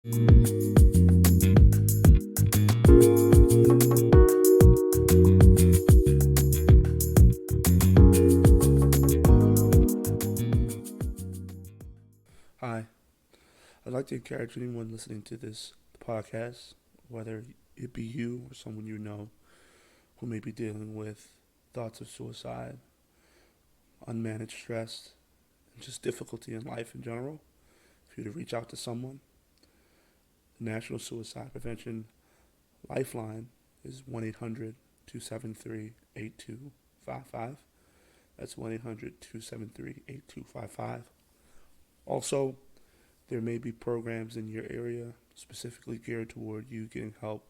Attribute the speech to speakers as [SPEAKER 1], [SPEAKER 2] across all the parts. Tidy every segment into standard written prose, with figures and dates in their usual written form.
[SPEAKER 1] Hi, I'd like to encourage anyone listening to this podcast, whether it be you or someone you know who may be dealing with thoughts of suicide, unmanaged stress, and just difficulty in life in general, for you to reach out to someone. The National Suicide Prevention Lifeline is 1-800-273-8255. That's 1-800-273-8255. Also, there may be programs in your area specifically geared toward you getting help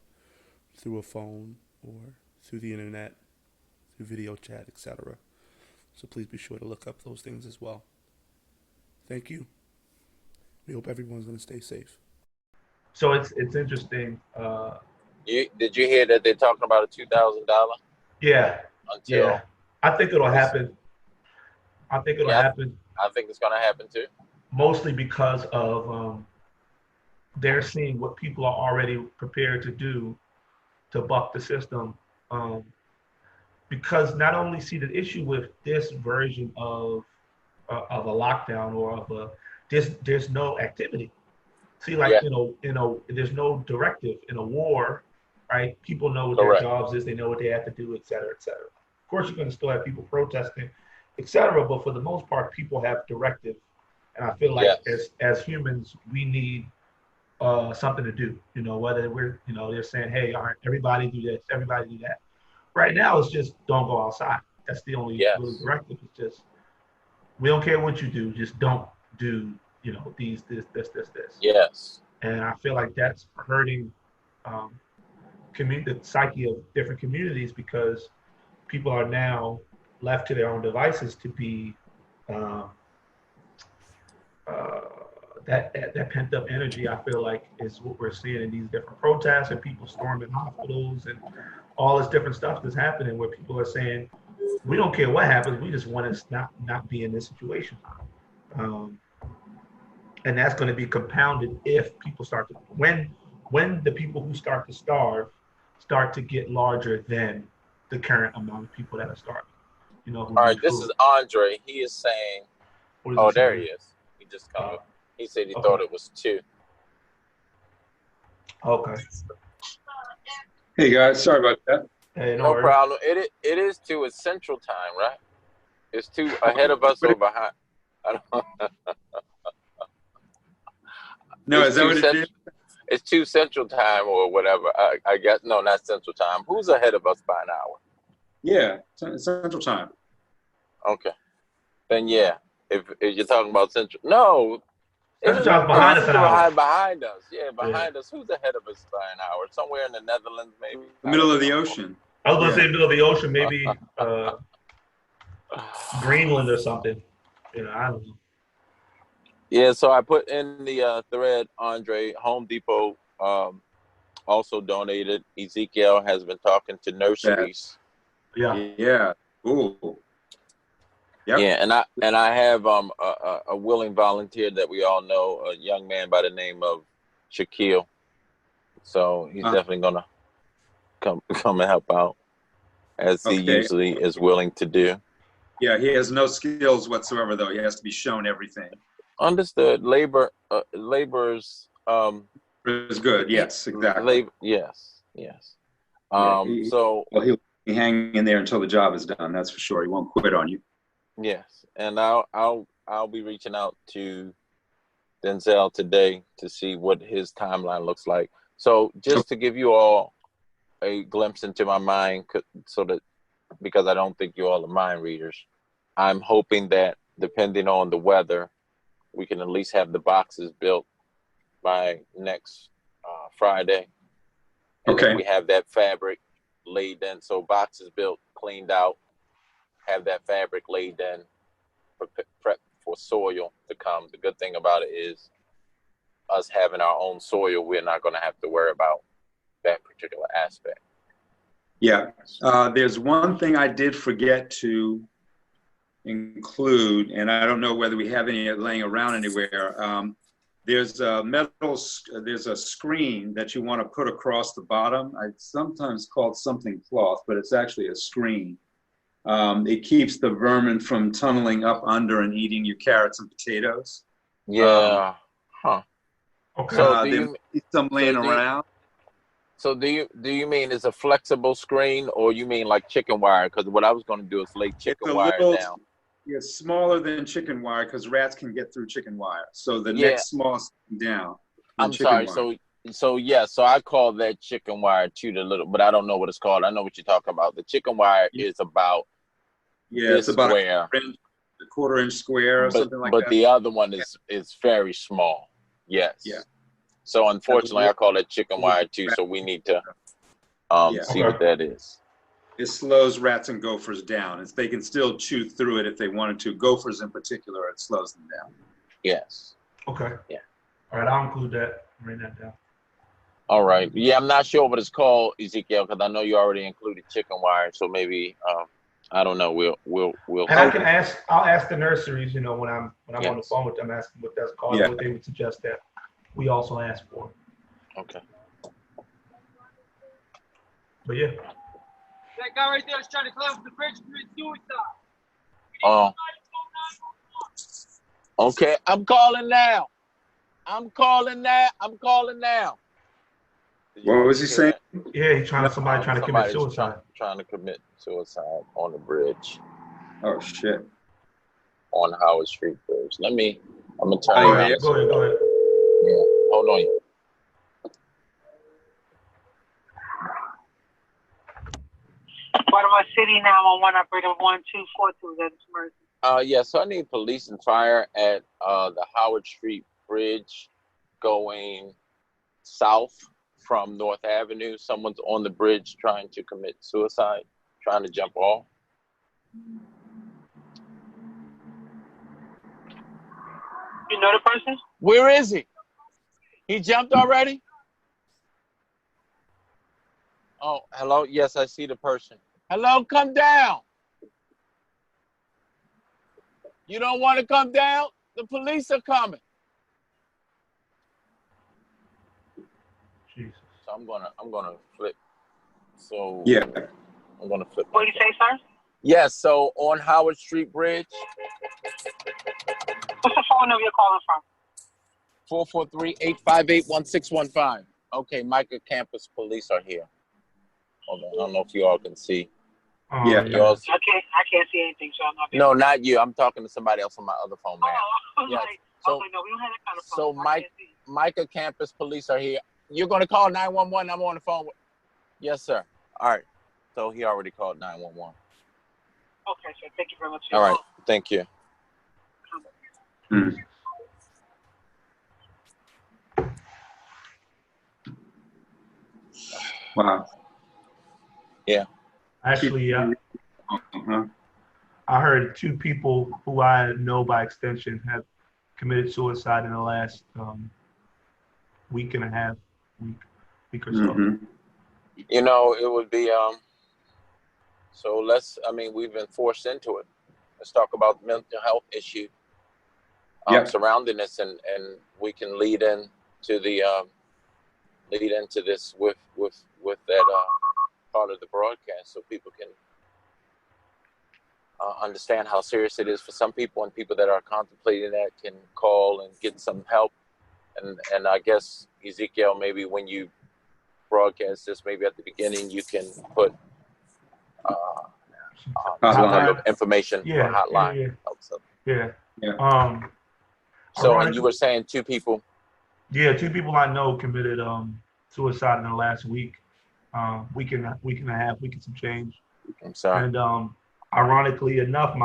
[SPEAKER 1] through a phone or through the internet, through video chat, etc. So please be sure to look up those things as well. Thank you. We hope everyone's going to stay safe.
[SPEAKER 2] So it's interesting.
[SPEAKER 3] Did you hear that they're talking about a $2,000?
[SPEAKER 2] Yeah.
[SPEAKER 3] Until
[SPEAKER 2] I think it'll happen. I think it'll happen.
[SPEAKER 3] I think it's going to happen too.
[SPEAKER 2] Mostly because of they're seeing what people are already prepared to do to buck the system. Because not only see the issue with this version of a lockdown or of there's no activity. See, like there's no directive in a war, right? People know what their jobs is, they know what they have to do, et cetera, et cetera. Of course, you're going to still have people protesting, et cetera, but for the most part, people have directive. And I feel like as humans, we need something to do. Whether we're, they're saying, hey, all right, everybody do this, everybody do that. Right now, it's just don't go outside. That's the only little directive. It's just, we don't care what you do, just don't do, this.
[SPEAKER 3] Yes.
[SPEAKER 2] And I feel like that's hurting the psyche of different communities because people are now left to their own devices to be that pent up energy. I feel like is what we're seeing in these different protests and people storming hospitals and all this different stuff that's happening where people are saying, we don't care what happens, we just want to not be in this situation. And that's going to be compounded if people start to, when the people who start to starve start to get larger than the current amount of people that are starving.
[SPEAKER 3] All right, this is Andre. He is saying, there he is. He just come up. He said he thought it was 2.
[SPEAKER 2] Okay.
[SPEAKER 4] Hey guys, sorry about that.
[SPEAKER 2] Hey,
[SPEAKER 3] no problem. It is 2. It's Central Time, right? It's 2 ahead of us or behind. I don't
[SPEAKER 4] No, is that what it is?
[SPEAKER 3] It's 2 Central Time or whatever. I guess no, not Central Time. Who's ahead of us by an hour?
[SPEAKER 4] Yeah, Central Time.
[SPEAKER 3] Okay, then if you're talking about Central, no.
[SPEAKER 2] Central Time's behind us an hour.
[SPEAKER 3] Behind us, behind us. Who's ahead of us by an hour? Somewhere in the Netherlands, maybe.
[SPEAKER 4] Middle of the ocean.
[SPEAKER 2] I was gonna say middle of the ocean, maybe Greenland or something. I don't know.
[SPEAKER 3] Yeah, so I put in the thread, Andre, Home Depot also donated. Ezekiel has been talking to nurseries.
[SPEAKER 4] Yeah. Ooh. Yep.
[SPEAKER 3] Yeah, and I have a willing volunteer that we all know, a young man by the name of Shaquille. So he's definitely gonna come and help out, as he usually is willing to do.
[SPEAKER 4] Yeah, he has no skills whatsoever, though. He has to be shown everything.
[SPEAKER 3] Understood. Labor's
[SPEAKER 4] is good. Yes, exactly.
[SPEAKER 3] Yes.
[SPEAKER 4] So he'll be hanging in there until the job is done. That's for sure. He won't quit on you.
[SPEAKER 3] Yes, and I'll be reaching out to Denzel today to see what his timeline looks like. So just to give you all a glimpse into my mind, so that because I don't think you all are mind readers, I'm hoping that depending on the weather, we can at least have the boxes built by next Friday. And then we have that fabric laid in. So boxes built, cleaned out, have that fabric laid in, prep for soil to come. The good thing about it is us having our own soil, we're not going to have to worry about that particular aspect.
[SPEAKER 4] Yeah. There's one thing I did forget to include, and I don't know whether we have any laying around anywhere. there's a screen that you want to put across the bottom. It's sometimes called something cloth, but it's actually a screen. It keeps the vermin from tunneling up under and eating your carrots and potatoes.
[SPEAKER 3] Yeah. Huh.
[SPEAKER 2] Okay.
[SPEAKER 3] So
[SPEAKER 4] there might be some laying around.
[SPEAKER 3] So do you mean it's a flexible screen, or you mean like chicken wire? Because what I was going to do is lay chicken wire down.
[SPEAKER 4] It's smaller than chicken wire because rats can get through chicken wire. So the
[SPEAKER 3] Yeah.
[SPEAKER 4] next smallest down.
[SPEAKER 3] I'm sorry. Wire. So I call that chicken wire too, the little, but I don't know what it's called. I know what you're talking about. The chicken wire is about
[SPEAKER 4] it's about
[SPEAKER 3] square.
[SPEAKER 4] a quarter-inch square or something like that.
[SPEAKER 3] But the other one is very small. Yes.
[SPEAKER 4] Yeah.
[SPEAKER 3] So unfortunately, I call it chicken wire too. So we need to see what that is.
[SPEAKER 4] It slows rats and gophers down. They can still chew through it if they wanted to. Gophers in particular, it slows them down.
[SPEAKER 3] Yes.
[SPEAKER 2] Okay.
[SPEAKER 3] Yeah.
[SPEAKER 2] All right, I'll include that. Write that down.
[SPEAKER 3] All right. Yeah, I'm not sure what it's called, Ezekiel, because I know you already included chicken wire. So maybe I don't know. We'll.
[SPEAKER 2] And I'll ask the nurseries. You know, when I'm on the phone with them, ask them what that's called, and what they would suggest that we also ask for.
[SPEAKER 3] Okay.
[SPEAKER 2] But yeah.
[SPEAKER 5] That guy right there is trying to climb the bridge and commit suicide.
[SPEAKER 3] Oh. Okay, I'm calling now.
[SPEAKER 4] What was he saying?
[SPEAKER 2] Yeah, he's trying to commit suicide.
[SPEAKER 3] Trying to commit suicide on the bridge.
[SPEAKER 4] Oh shit.
[SPEAKER 3] On Howard Street Bridge. I'm gonna turn around.
[SPEAKER 2] Go ahead.
[SPEAKER 3] Yeah. Hold on.
[SPEAKER 5] Baltimore City 911 operator 1242. That's emergency.
[SPEAKER 3] Yeah, so I need police and fire at the Howard Street Bridge going south from North Avenue. Someone's on the bridge trying to commit suicide, trying to jump off.
[SPEAKER 5] You know the person?
[SPEAKER 3] Where is he? He jumped already? Oh, hello? Yes, I see the person. Hello, come down. You don't want to come down? The police are coming.
[SPEAKER 2] Jesus.
[SPEAKER 3] So I'm gonna flip. So
[SPEAKER 4] yeah,
[SPEAKER 3] I'm gonna flip.
[SPEAKER 5] What do you say, sir?
[SPEAKER 3] Yes. So on Howard Street Bridge.
[SPEAKER 5] What's the phone number you're calling from?
[SPEAKER 3] 443-858-1615. Okay, Micah Campus Police are here. Hold on, I don't know if you all can see.
[SPEAKER 4] Yeah.
[SPEAKER 5] I can't see anything, so I'm not.
[SPEAKER 3] No, not you. I'm talking to somebody else on my other phone, man.
[SPEAKER 5] Oh,
[SPEAKER 3] yes.
[SPEAKER 5] No, we don't have that kind of phone.
[SPEAKER 3] So Micah Campus Police are here. You're going to call 911. I'm on the phone with. Yes, sir. All right. So he already called 911.
[SPEAKER 5] Okay, sir. Thank you very much.
[SPEAKER 3] All right. Thank you.
[SPEAKER 4] Mm. Wow.
[SPEAKER 3] Yeah.
[SPEAKER 2] Actually,
[SPEAKER 4] Uh-huh.
[SPEAKER 2] I heard 2 people who I know by extension have committed suicide in the last week and a half, week or so.
[SPEAKER 4] Mm-hmm.
[SPEAKER 3] You know, it would be so we've been forced into it. Let's talk about the mental health issue surrounding this, and we can lead into this with that part of the broadcast, so people can understand how serious it is for some people, and people that are contemplating that can call and get some help. And I guess, Ezekiel, maybe when you broadcast this, maybe at the beginning, you can put information for hotline.
[SPEAKER 2] Yeah.
[SPEAKER 3] So, and you were saying 2 people?
[SPEAKER 2] Yeah, 2 people I know committed suicide in the last week and a half, week and some change.
[SPEAKER 3] I'm sorry.
[SPEAKER 2] And ironically enough,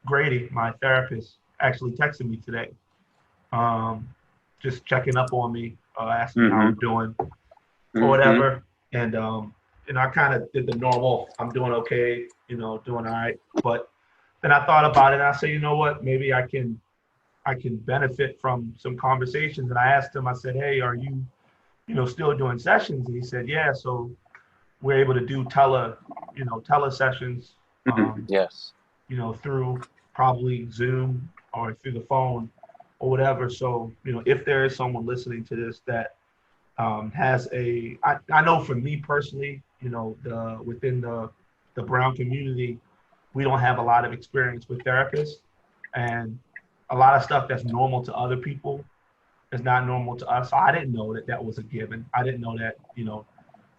[SPEAKER 2] Grady, my therapist, actually texted me today, just checking up on me, asking me how I'm doing or whatever. And I kind of did the normal, I'm doing okay, doing all right. But then I thought about it and I said, you know what, maybe I can benefit from some conversations. And I asked him, I said, hey, are you, still doing sessions? And he said, yeah. So we're able to do tele sessions,
[SPEAKER 3] yes,
[SPEAKER 2] through probably Zoom or through the phone. or whatever. So, if there is someone listening to this that has I know for me personally, within the brown community, we don't have a lot of experience with therapists, and a lot of stuff that's normal to other people is not normal to us. So I didn't know that was a given. I didn't know that,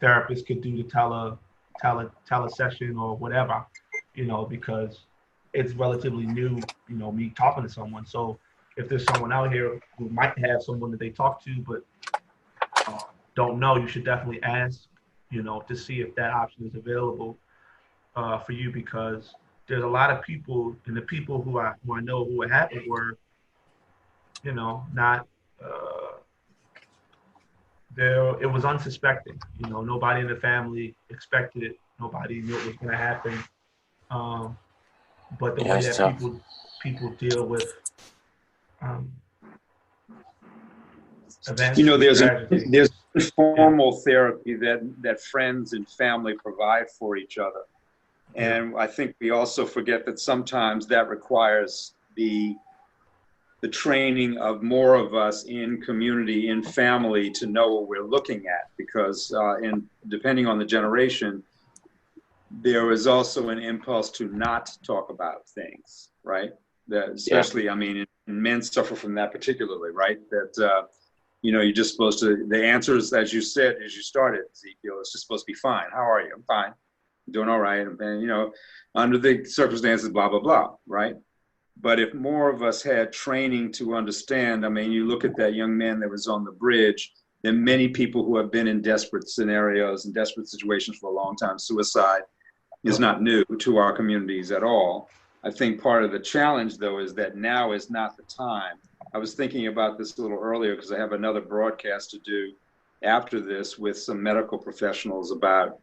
[SPEAKER 2] therapists could do the tele session or whatever, because it's relatively new, me talking to someone. So if there's someone out here who might have someone that they talk to, but don't know, you should definitely ask, to see if that option is available for you, because there's a lot of people, and the people who I know who it happened were, not there. It was unsuspecting. Nobody in the family expected it. Nobody knew it was going to happen. But the way that people deal with events,
[SPEAKER 4] there's formal therapy that friends and family provide for each other. And I think we also forget that sometimes that requires the training of more of us in community, in family, to know what we're looking at, because depending on the generation, there is also an impulse to not talk about things, right? That especially, I mean, men suffer from that particularly, right? That, you're just supposed to, the answers, as you said, as you started, Ezekiel, it's just supposed to be fine. How are you? I'm fine. I'm doing all right. And, under the circumstances, blah, blah, blah, right? But if more of us had training to understand, I mean, you look at that young man that was on the bridge, and many people who have been in desperate scenarios and desperate situations for a long time. Suicide is not new to our communities at all. I think part of the challenge, though, is that now is not the time. I was thinking about this a little earlier because I have another broadcast to do after this with some medical professionals about,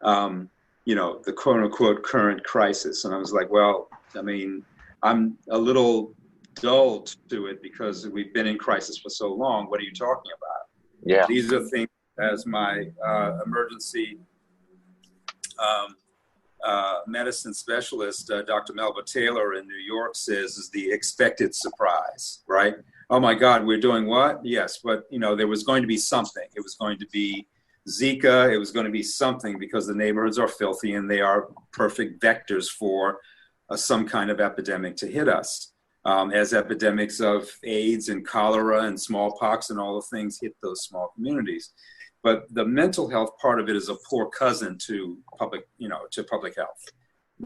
[SPEAKER 4] the quote unquote current crisis. And I was like, well, I mean, I'm a little dull to it because we've been in crisis for so long. What are you talking about?
[SPEAKER 3] Yeah.
[SPEAKER 4] These are things, as my emergency medicine specialist, Dr. Melba Taylor in New York says, is the expected surprise, right? Oh my God, we're doing what? Yes, but there was going to be something. It was going to be Zika. It was going to be something, because the neighborhoods are filthy and they are perfect vectors for some kind of epidemic to hit us, as epidemics of AIDS and cholera and smallpox and all the things hit those small communities. But the mental health part of it is a poor cousin to public health.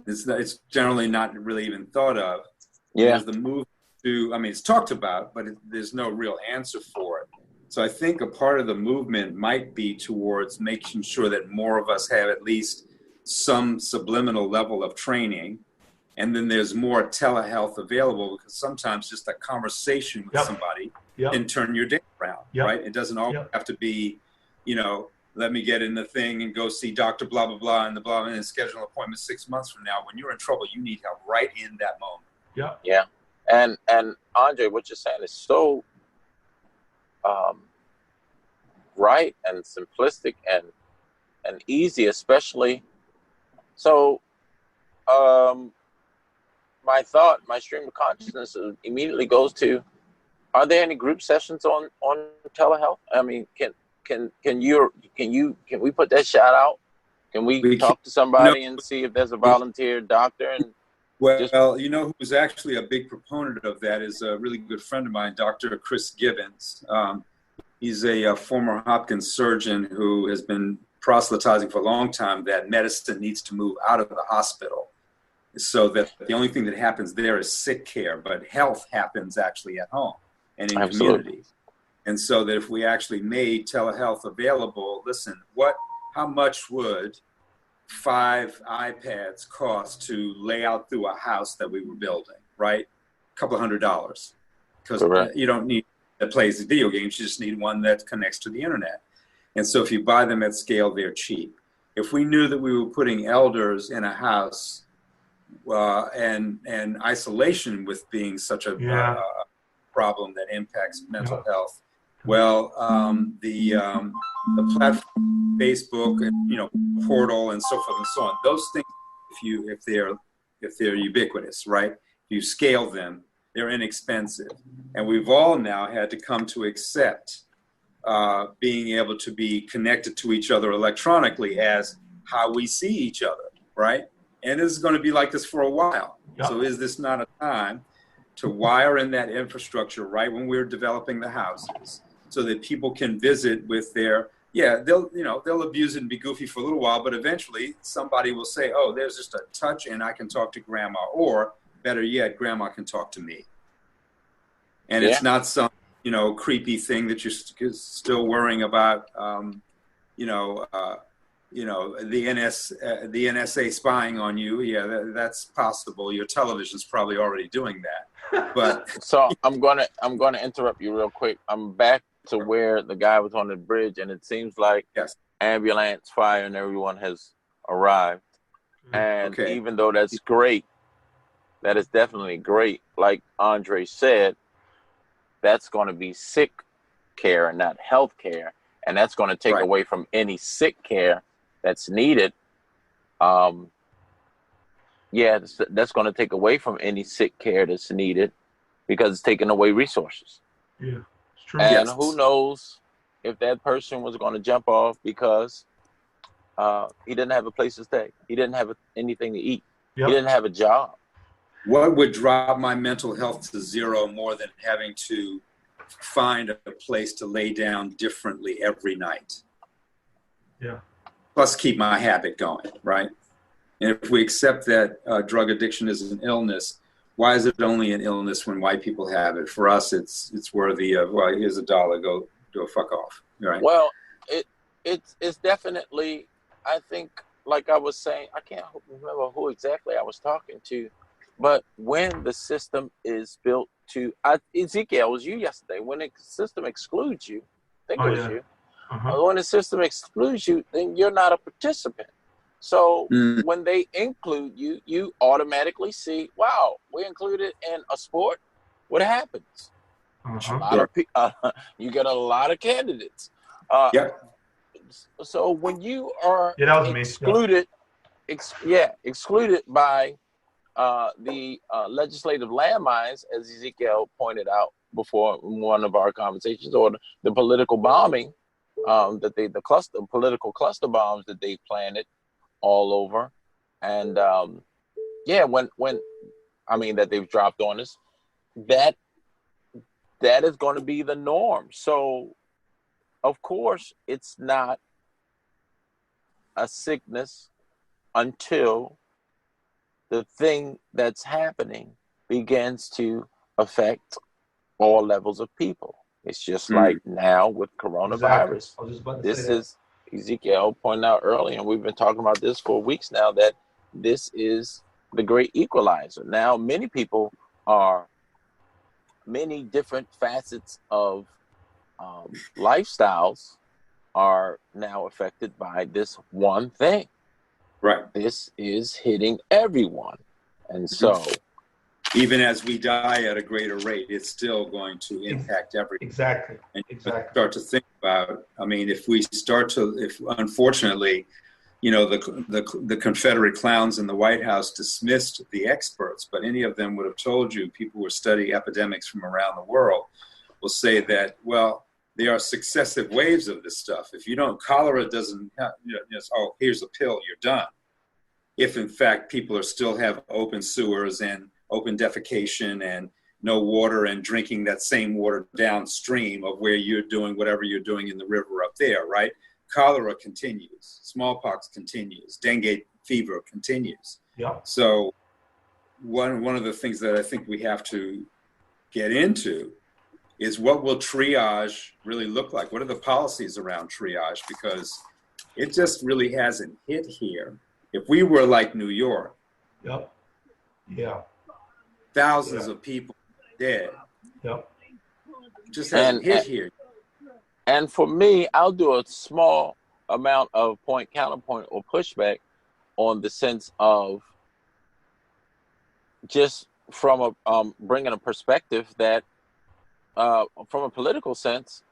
[SPEAKER 4] It's generally not really even thought of.
[SPEAKER 3] Yeah.
[SPEAKER 4] There's the move to, I mean, it's talked about, but there's no real answer for it. So I think a part of the movement might be towards making sure that more of us have at least some subliminal level of training. And then there's more telehealth available, because sometimes just a conversation with somebody can turn your day around, right? It doesn't always have to be, let me get in the thing and go see Dr. blah, blah, blah, and the blah, and schedule an appointment 6 months from now. When you're in trouble, you need help right in that moment.
[SPEAKER 2] Yeah.
[SPEAKER 3] Yeah. And Andre, what you're saying is so right and simplistic and easy, especially. So my stream of consciousness immediately goes to, are there any group sessions on telehealth? I mean, can we put that shout out? Can we talk to somebody and see if there's a volunteer doctor? And
[SPEAKER 4] who's actually a big proponent of that is a really good friend of mine, Dr. Chris Gibbons. He's a former Hopkins surgeon who has been proselytizing for a long time that medicine needs to move out of the hospital, so that the only thing that happens there is sick care, but health happens actually at home and in community. And so that if we actually made telehealth available, how much would 5 iPads cost to lay out through a house that we were building, right? A couple $100. Because you don't need that plays the video games, you just need one that connects to the internet. And so if you buy them at scale, they're cheap. If we knew that we were putting elders in a house, and isolation with being such a problem that impacts mental health, the platform, Facebook, and portal, and so forth and so on. Those things, if they're ubiquitous, right? If you scale them, they're inexpensive. And we've all now had to come to accept being able to be connected to each other electronically as how we see each other, right? And this is going to be like this for a while.
[SPEAKER 2] Yep.
[SPEAKER 4] So is this not a time to wire in that infrastructure right when we're developing the houses so that people can visit with their, they'll abuse it and be goofy for a little while, but eventually somebody will say, oh, there's just a touch and I can talk to grandma, or better yet, grandma can talk to me. And it's not some, creepy thing that you're still worrying about, the NSA spying on you. Yeah, that's possible. Your television's probably already doing that. But
[SPEAKER 3] so I'm gonna interrupt you real quick. I'm back to where the guy was on the bridge, and it seems like ambulance, fire, and everyone has arrived. And even though that's great, that is definitely great. Like Andre said, that's going to be sick care and not health care, and that's going to take away from any sick care that's needed. That's going to take away from any sick care that's needed because it's taking away resources.
[SPEAKER 2] Yeah, it's true.
[SPEAKER 3] And who knows if that person was going to jump off because he didn't have a place to stay. He didn't have anything to eat. He didn't have a job.
[SPEAKER 4] What would drop my mental health to zero more than having to find a place to lay down differently every night?
[SPEAKER 2] Yeah.
[SPEAKER 4] Plus keep my habit going, right? And if we accept that drug addiction is an illness, why is it only an illness when white people have it? For us, it's worthy of, well, here's $1, go fuck off, right?
[SPEAKER 3] Well, it's definitely, I think, like I was saying, I can't remember who exactly I was talking to, but when the system is built to, Ezekiel, it was you yesterday, when the system excludes you, I think it was you, when the system excludes you, then you're not a participant. So when they include you, you automatically see, wow, we're included in a sport. What happens? A lot of you get a lot of candidates. So when you are excluded, excluded by the legislative landmines, as Ezekiel pointed out before in one of our conversations, or the political bombing, the political cluster bombs that they planted all over, and when I mean that they've dropped on us, that is going to be the norm. So of course it's not a sickness until the thing that's happening begins to affect all levels of people. It's just like now with coronavirus. This is, Ezekiel pointed out earlier, and we've been talking about this for weeks now, that this is the great equalizer. Now, many people many different facets of lifestyles are now affected by this one thing.
[SPEAKER 4] Right.
[SPEAKER 3] This is hitting everyone. And so
[SPEAKER 4] even as we die at a greater rate, it's still going to impact everyone.
[SPEAKER 2] Exactly.
[SPEAKER 4] And you start to think about, I mean, if unfortunately, the Confederate clowns in the White House dismissed the experts, but any of them would have told you, people who are studying epidemics from around the world will say that, well, there are successive waves of this stuff. If you don't, cholera doesn't, here's a pill, you're done. If in fact people are still have open sewers and open defecation and no water and drinking that same water downstream of where you're doing whatever you're doing in the river up there, right? Cholera continues, smallpox continues, dengue fever continues.
[SPEAKER 2] Yeah.
[SPEAKER 4] So one of the things that I think we have to get into is what will triage really look like? What are the policies around triage? Because it just really hasn't hit here. If we were like New York, thousands of people dead. Just hasn't hit here.
[SPEAKER 3] And for me, I'll do a small amount of counterpoint, or pushback on the sense of just from bringing a perspective that from a political sense,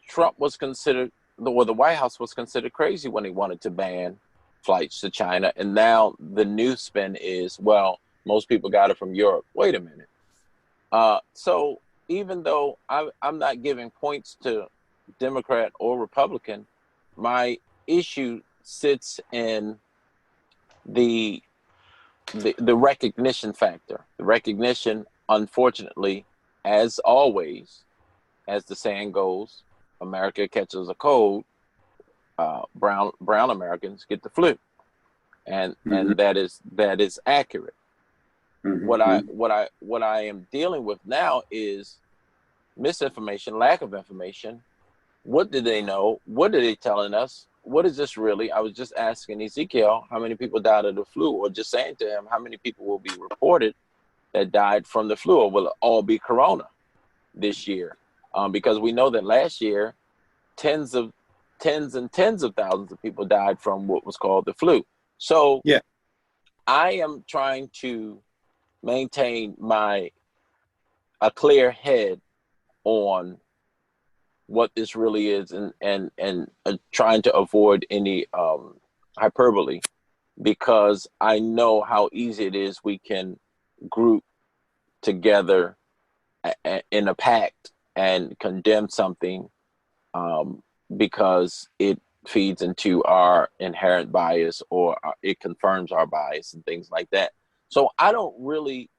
[SPEAKER 3] Trump was considered, or the White House was considered crazy when he wanted to ban flights to China. And now the new spin is, well, most people got it from Europe. Wait a minute. So even though I'm not giving points to Democrat or Republican, my issue sits in the the recognition factor. The recognition, unfortunately, as always, as the saying goes, America catches a cold, brown Americans get the flu, and
[SPEAKER 4] Mm-hmm.
[SPEAKER 3] that is accurate.
[SPEAKER 4] Mm-hmm.
[SPEAKER 3] What I am dealing with now is misinformation, lack of information. What do they know? What are they telling us? What is this really? I was just asking Ezekiel how many people died of the flu, or just saying to him how many people will be reported that died from the flu, or will it all be corona this year? Because we know that last year, tens and tens of thousands of people died from what was called the flu. So
[SPEAKER 4] Yeah.
[SPEAKER 3] I am trying to maintain a clear head on what this really is, and trying to avoid any hyperbole, because I know how easy it is. We can group together in a pact and condemn something, because it feeds into our inherent bias, or it confirms our bias and things like that. So I don't really,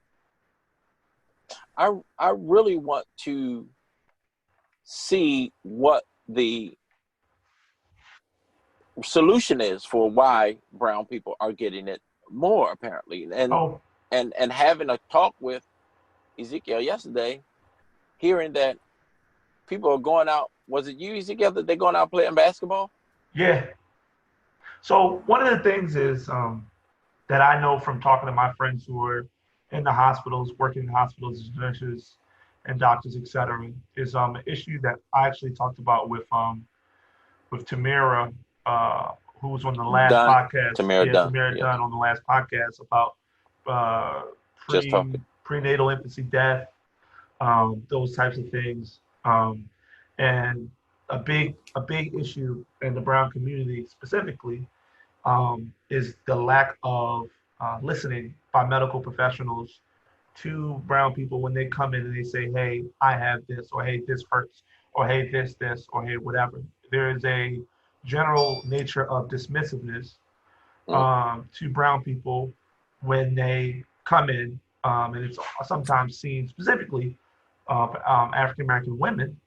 [SPEAKER 3] I really want to see what the solution is for why brown people are getting it more, apparently.
[SPEAKER 2] Oh,
[SPEAKER 3] And having a talk with Ezekiel yesterday, hearing that people are going out. Was it you, Ezekiel, that they're going out playing basketball?
[SPEAKER 2] yeah. So one of the things is that I know from talking to my friends who are in the hospitals, working in hospitals as nurses and doctors, et cetera, is an issue that I actually talked about with Tamara, who was on the last
[SPEAKER 3] Done.
[SPEAKER 2] podcast.
[SPEAKER 3] Tamara
[SPEAKER 2] Yeah,
[SPEAKER 3] Dunn.
[SPEAKER 2] Tamara
[SPEAKER 3] Yes.
[SPEAKER 2] Dunn on the last podcast about uh,
[SPEAKER 3] Just talking.
[SPEAKER 2] prenatal infancy death, those types of things, and a big issue in the brown community specifically is the lack of listening by medical professionals to brown people when they come in and they say, hey, I have this, or hey, this hurts, or hey, this, or hey, whatever. There is a general nature of dismissiveness
[SPEAKER 3] Mm.
[SPEAKER 2] to brown people when they come in, and it's sometimes seen specifically of African American women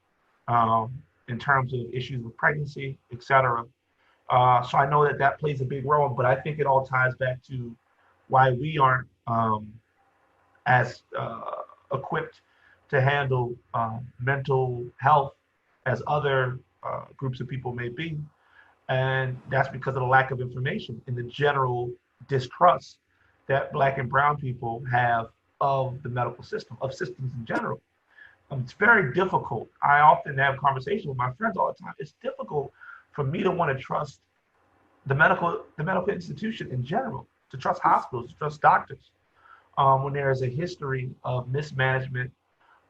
[SPEAKER 2] in terms of issues with pregnancy, etc. So I know that that plays a big role, but I think it all ties back to why we aren't as equipped to handle mental health as other groups of people may be. And that's because of the lack of information and the general distrust that Black and brown people have of the medical system, of systems in general. It's very difficult. I often have conversations with my friends all the time. It's difficult for me to want to trust the medical institution in general, to trust hospitals, to trust doctors, when there is a history of mismanagement,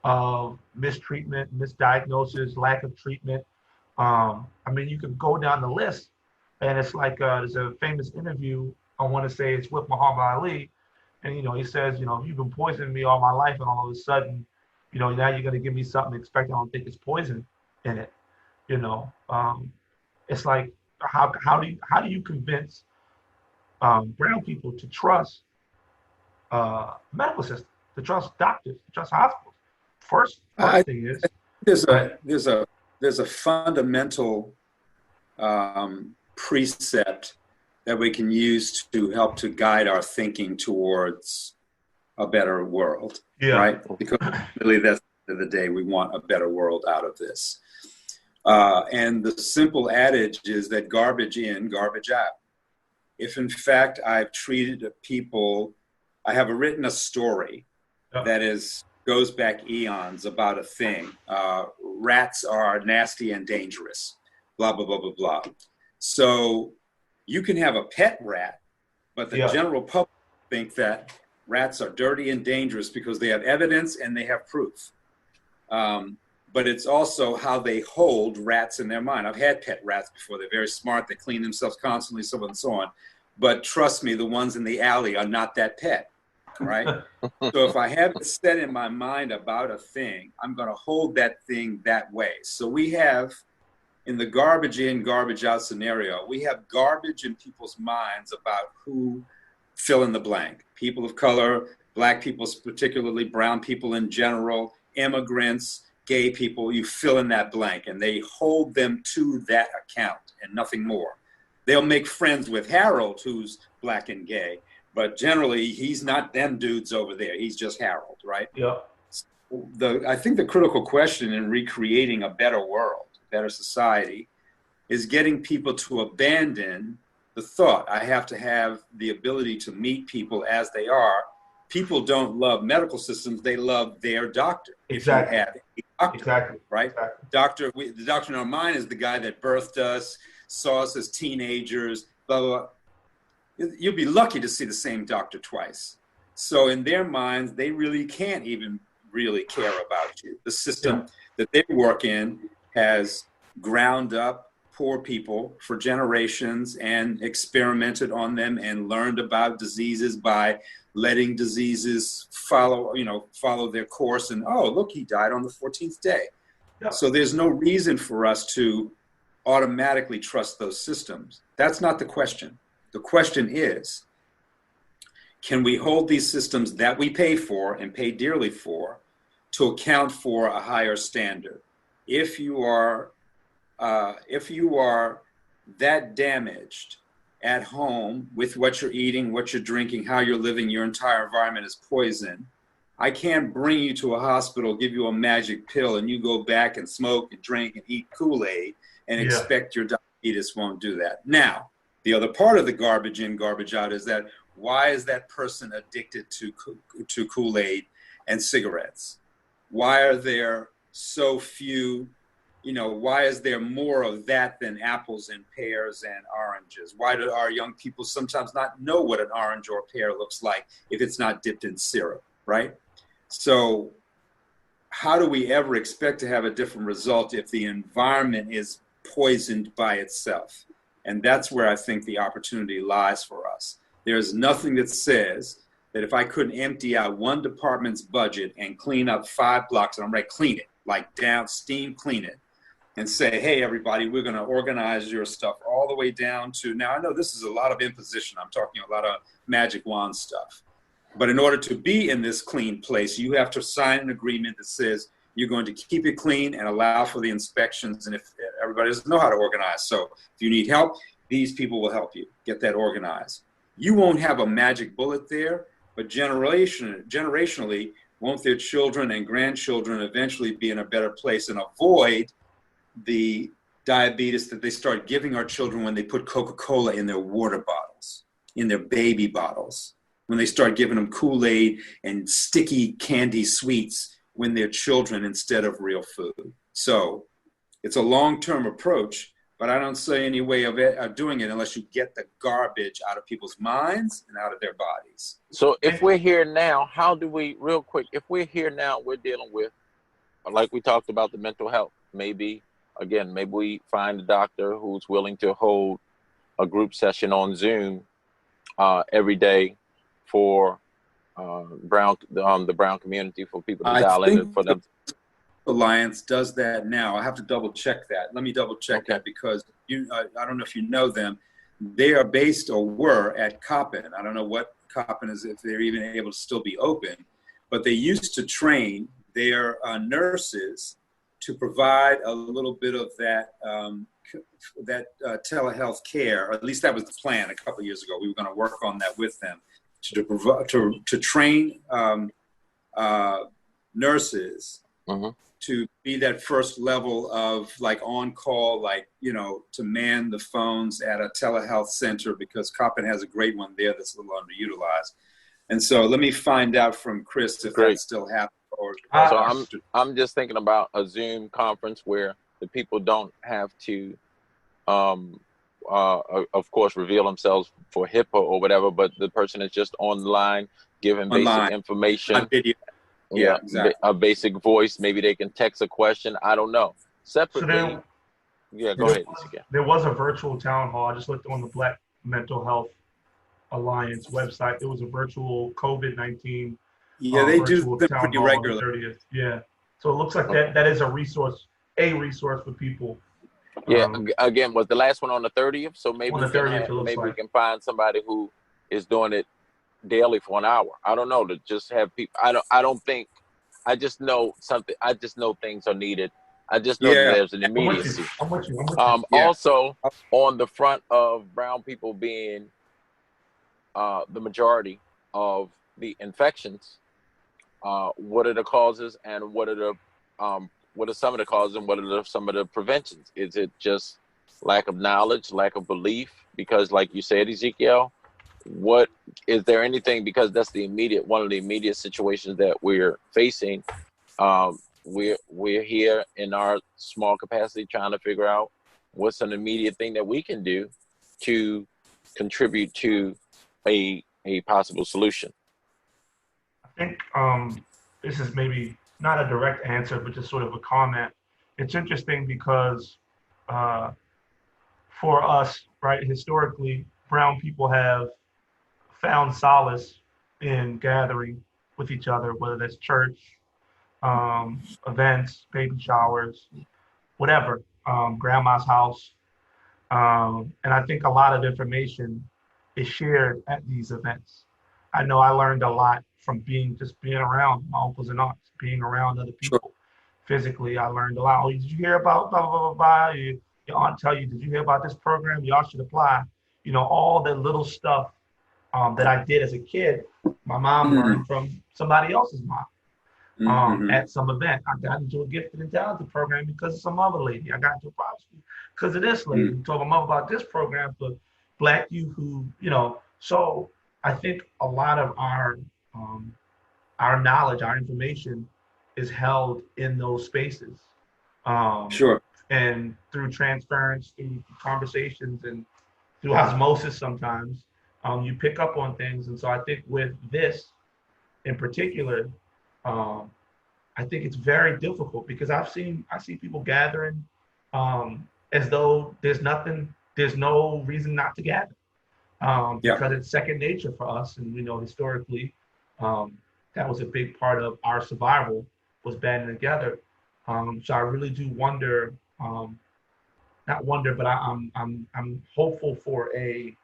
[SPEAKER 2] of mistreatment, misdiagnosis, lack of treatment. I mean, you can go down the list, and it's like there's a famous interview. I want to say it's with Muhammad Ali, and he says, you've been poisoning me all my life, and all of a sudden, now you're going to give me something expecting I don't think it's poison in it. You know, it's like how do you convince brown people to trust medical system, to trust doctors, to trust hospitals? First
[SPEAKER 4] I
[SPEAKER 2] thing is,
[SPEAKER 4] there's
[SPEAKER 2] go ahead.
[SPEAKER 4] a fundamental precept that we can use to help to guide our thinking towards a better world,
[SPEAKER 2] Yeah,
[SPEAKER 4] right? Because really, that's the end of the day, we want a better world out of this. And the simple adage is that garbage in, garbage out. If in fact I've treated people, I have written a story
[SPEAKER 2] yeah,
[SPEAKER 4] that goes back eons about a thing. Rats are nasty and dangerous, blah, blah, blah, blah, blah. So you can have a pet rat, but the
[SPEAKER 2] yeah,
[SPEAKER 4] general public think that rats are dirty and dangerous because they have evidence and they have proof. But it's also how they hold rats in their mind. I've had pet rats before. They're very smart. They clean themselves constantly, so on and so on. But trust me, the ones in the alley are not that pet. right? So if I have it set in my mind about a thing, I'm going to hold that thing that way. So we have, in the garbage in, garbage out scenario, we have garbage in people's minds about who fill in the blank. People of color, black people, particularly brown people in general, immigrants, gay people, you fill in that blank, and they hold them to that account and nothing more. They'll make friends with Harold, who's black and gay, but generally he's not them dudes over there. He's just Harold, right?
[SPEAKER 2] Yeah.
[SPEAKER 4] I think the critical question in recreating a better world, better society, is getting people to abandon the thought, I have to have the ability to meet people as they are. People don't love medical systems, they love their doctor.
[SPEAKER 2] Exactly.
[SPEAKER 4] If you have a doctor,
[SPEAKER 2] Exactly.
[SPEAKER 4] right?
[SPEAKER 2] Exactly.
[SPEAKER 4] The doctor in our mind is the guy that birthed us, saw us as teenagers, blah, blah, blah. You'll be lucky to see the same doctor twice. So in their minds, they really can't even really care about you. The system that they work in has ground up poor people for generations and experimented on them and learned about diseases by letting diseases follow their course. And, oh, look, he died on the 14th day.
[SPEAKER 2] Yeah.
[SPEAKER 4] So there's no reason for us to automatically trust those systems. That's not the question. The question is, can we hold these systems that we pay for and pay dearly for to account for a higher standard? If you are that damaged at home with what you're eating, what you're drinking, how you're living, your entire environment is poison, I can't bring you to a hospital, give you a magic pill, and you go back and smoke and drink and eat Kool-Aid and expect your diabetes won't do that. Now, the other part of the garbage in, garbage out is that why is that person addicted to Kool-Aid and cigarettes? Why are there so few, why is there more of that than apples and pears and oranges? Why do our young people sometimes not know what an orange or pear looks like if it's not dipped in syrup, right? So how do we ever expect to have a different result if the environment is poisoned by itself? And that's where I think the opportunity lies for us. There's nothing that says that if I couldn't empty out one department's budget and clean up 5 blocks, and I'm ready to clean it, like down, steam clean it, and say, hey, everybody, we're going to organize your stuff all the way down to, now I know this is a lot of imposition. I'm talking a lot of magic wand stuff. But in order to be in this clean place, you have to sign an agreement that says you're going to keep it clean and allow for the inspections. And if everybody doesn't know how to organize, so if you need help, these people will help you get that organized. You won't have a magic bullet there, but generationally, won't their children and grandchildren eventually be in a better place and avoid the diabetes that they start giving our children when they put Coca-Cola in their water bottles, in their baby bottles, when they start giving them Kool-Aid and sticky candy sweets when they're children instead of real food. So it's a long-term approach, but I don't see any way of doing it unless you get the garbage out of people's minds and out of their bodies.
[SPEAKER 3] So if we're here now, how do we, real quick, if we're here now, we're dealing with, like we talked about, the mental health. Maybe we find a doctor who's willing to hold a group session on Zoom every day for the brown community, for people to dial in for them.
[SPEAKER 4] Alliance does that now. I have to double check that. Let me double check that, because I don't know if you know them. They are based, or were, at Coppin. I don't know what Coppin is, if they're even able to still be open, but they used to train their nurses to provide a little bit of that telehealth care, or at least that was the plan a couple of years ago. We were going to work on that with them to train nurses to be that first level of like on call, like, to man the phones at a telehealth center, because Coppin has a great one there that's a little underutilized. And so let me find out from Chris if that still happens.
[SPEAKER 3] So I'm just thinking about a Zoom conference where the people don't have to, of course, reveal themselves for HIPAA or whatever, but the person is just online giving basic information.
[SPEAKER 4] On video. Yeah, exactly.
[SPEAKER 3] A basic voice. Maybe they can text a question. I don't know. Separately. Go ahead.
[SPEAKER 2] There was a virtual town hall. I just looked on the Black Mental Health Alliance website. It was a virtual COVID-19
[SPEAKER 4] Yeah, they do
[SPEAKER 2] virtual
[SPEAKER 4] them
[SPEAKER 2] town
[SPEAKER 4] pretty
[SPEAKER 2] hall on the
[SPEAKER 4] regularly.
[SPEAKER 2] 30th. Yeah. So it looks like that is a resource for people.
[SPEAKER 3] Yeah, again, was the last one on the 30th? So maybe
[SPEAKER 2] On
[SPEAKER 3] we
[SPEAKER 2] the
[SPEAKER 3] can
[SPEAKER 2] 30th, it looks
[SPEAKER 3] maybe we
[SPEAKER 2] like.
[SPEAKER 3] can find somebody who is doing it daily for an hour. I don't know, to just have people. I don't think. I just know something. I just know things are needed. I just know that
[SPEAKER 4] Yeah,
[SPEAKER 3] there's an
[SPEAKER 2] I'm with you.
[SPEAKER 3] immediacy.
[SPEAKER 2] I'm with you.
[SPEAKER 4] yeah.
[SPEAKER 3] Also, on the front of brown people being the majority of the infections, what are the causes, and what are some of the causes, and what are some of the preventions? Is it just lack of knowledge, lack of belief? Because, like you said, Ezekiel, what is there anything? Because that's one of the immediate situations that we're facing. We're here in our small capacity trying to figure out what's an immediate thing that we can do to contribute to a possible solution.
[SPEAKER 2] I think this is maybe not a direct answer, but just sort of a comment. It's interesting because for us, right, historically, brown people have found solace in gathering with each other, whether that's church, events, baby showers, whatever, grandma's house. And I think a lot of information is shared at these events. I know I learned a lot from being around my uncles and aunts, being around other
[SPEAKER 4] Sure.
[SPEAKER 2] people. Physically, I learned a lot. Oh, did you hear about blah, blah, blah, blah? Your aunt tell you, did you hear about this program? Y'all should apply. All the little stuff that I did as a kid, my mom learned from somebody else's mom. At some event. I got into a gifted and talented program because of some other lady. I got into a private school because of this lady. Told my mom about this program for Black youth So I think a lot of our knowledge, our information is held in those spaces.
[SPEAKER 4] Sure.
[SPEAKER 2] And through transference, through conversations, and through osmosis sometimes, you pick up on things. And so I think with this in particular, I think it's very difficult because I see people gathering as though there's no reason not to gather because it's second nature for us, and we know historically that was a big part of our survival was banding together. So I really do wonder, not wonder, but I'm hopeful for a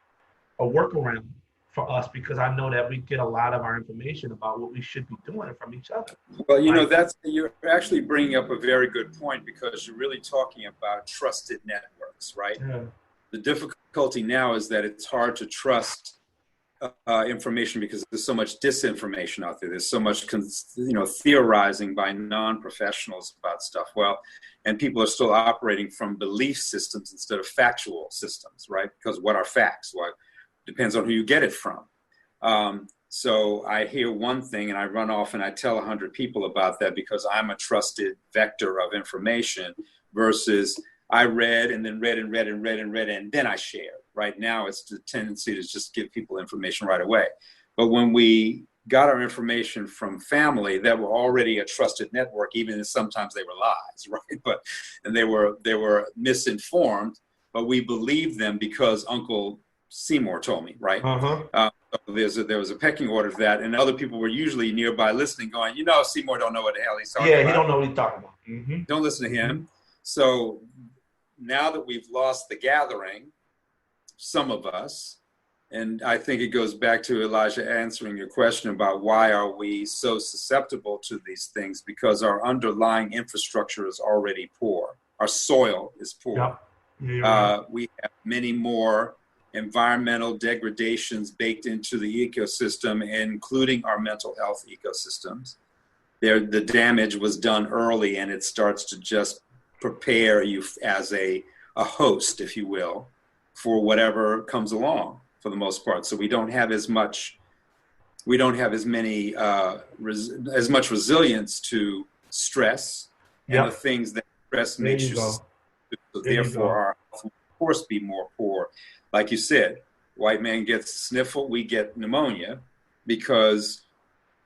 [SPEAKER 2] workaround for us because I know that we get a lot of our information about what we should be doing from each other.
[SPEAKER 4] Well, you're actually bringing up a very good point because you're really talking about trusted networks, right?
[SPEAKER 2] Yeah.
[SPEAKER 4] The difficulty now is that it's hard to trust information because there's so much disinformation out there. There's so much, theorizing by non-professionals about stuff. Well, and people are still operating from belief systems instead of factual systems, right? Because what are facts? Well, depends on who you get it from. So I hear one thing and I run off and I tell 100 people about that because I'm a trusted vector of information versus I read and then read and read and read and read and then I share. Right now it's the tendency to just give people information right away. But when we got our information from family that were already a trusted network, even if sometimes they were lies, right? And they were misinformed, but we believed them because Uncle Seymour told me, right? There was a pecking order for that, and other people were usually nearby listening, going, Seymour don't know what the hell he's talking about.
[SPEAKER 2] Yeah, he don't know what he's talking about. Mm-hmm.
[SPEAKER 4] Don't listen to him. So now that we've lost the gathering, some of us, and I think it goes back to Elijah answering your question about why are we so susceptible to these things, because our underlying infrastructure is already poor. Our soil is poor.
[SPEAKER 2] Yep. Yeah,
[SPEAKER 4] we have many more environmental degradations baked into the ecosystem, including our mental health ecosystems. The damage was done early, and it starts to just prepare you as a host, if you will, for whatever comes along for the most part. So we don't have as much resilience to stress and the things that stress makes you. So therefore, our health will, of course, be more poor. Like you said, white man gets a sniffle, we get pneumonia because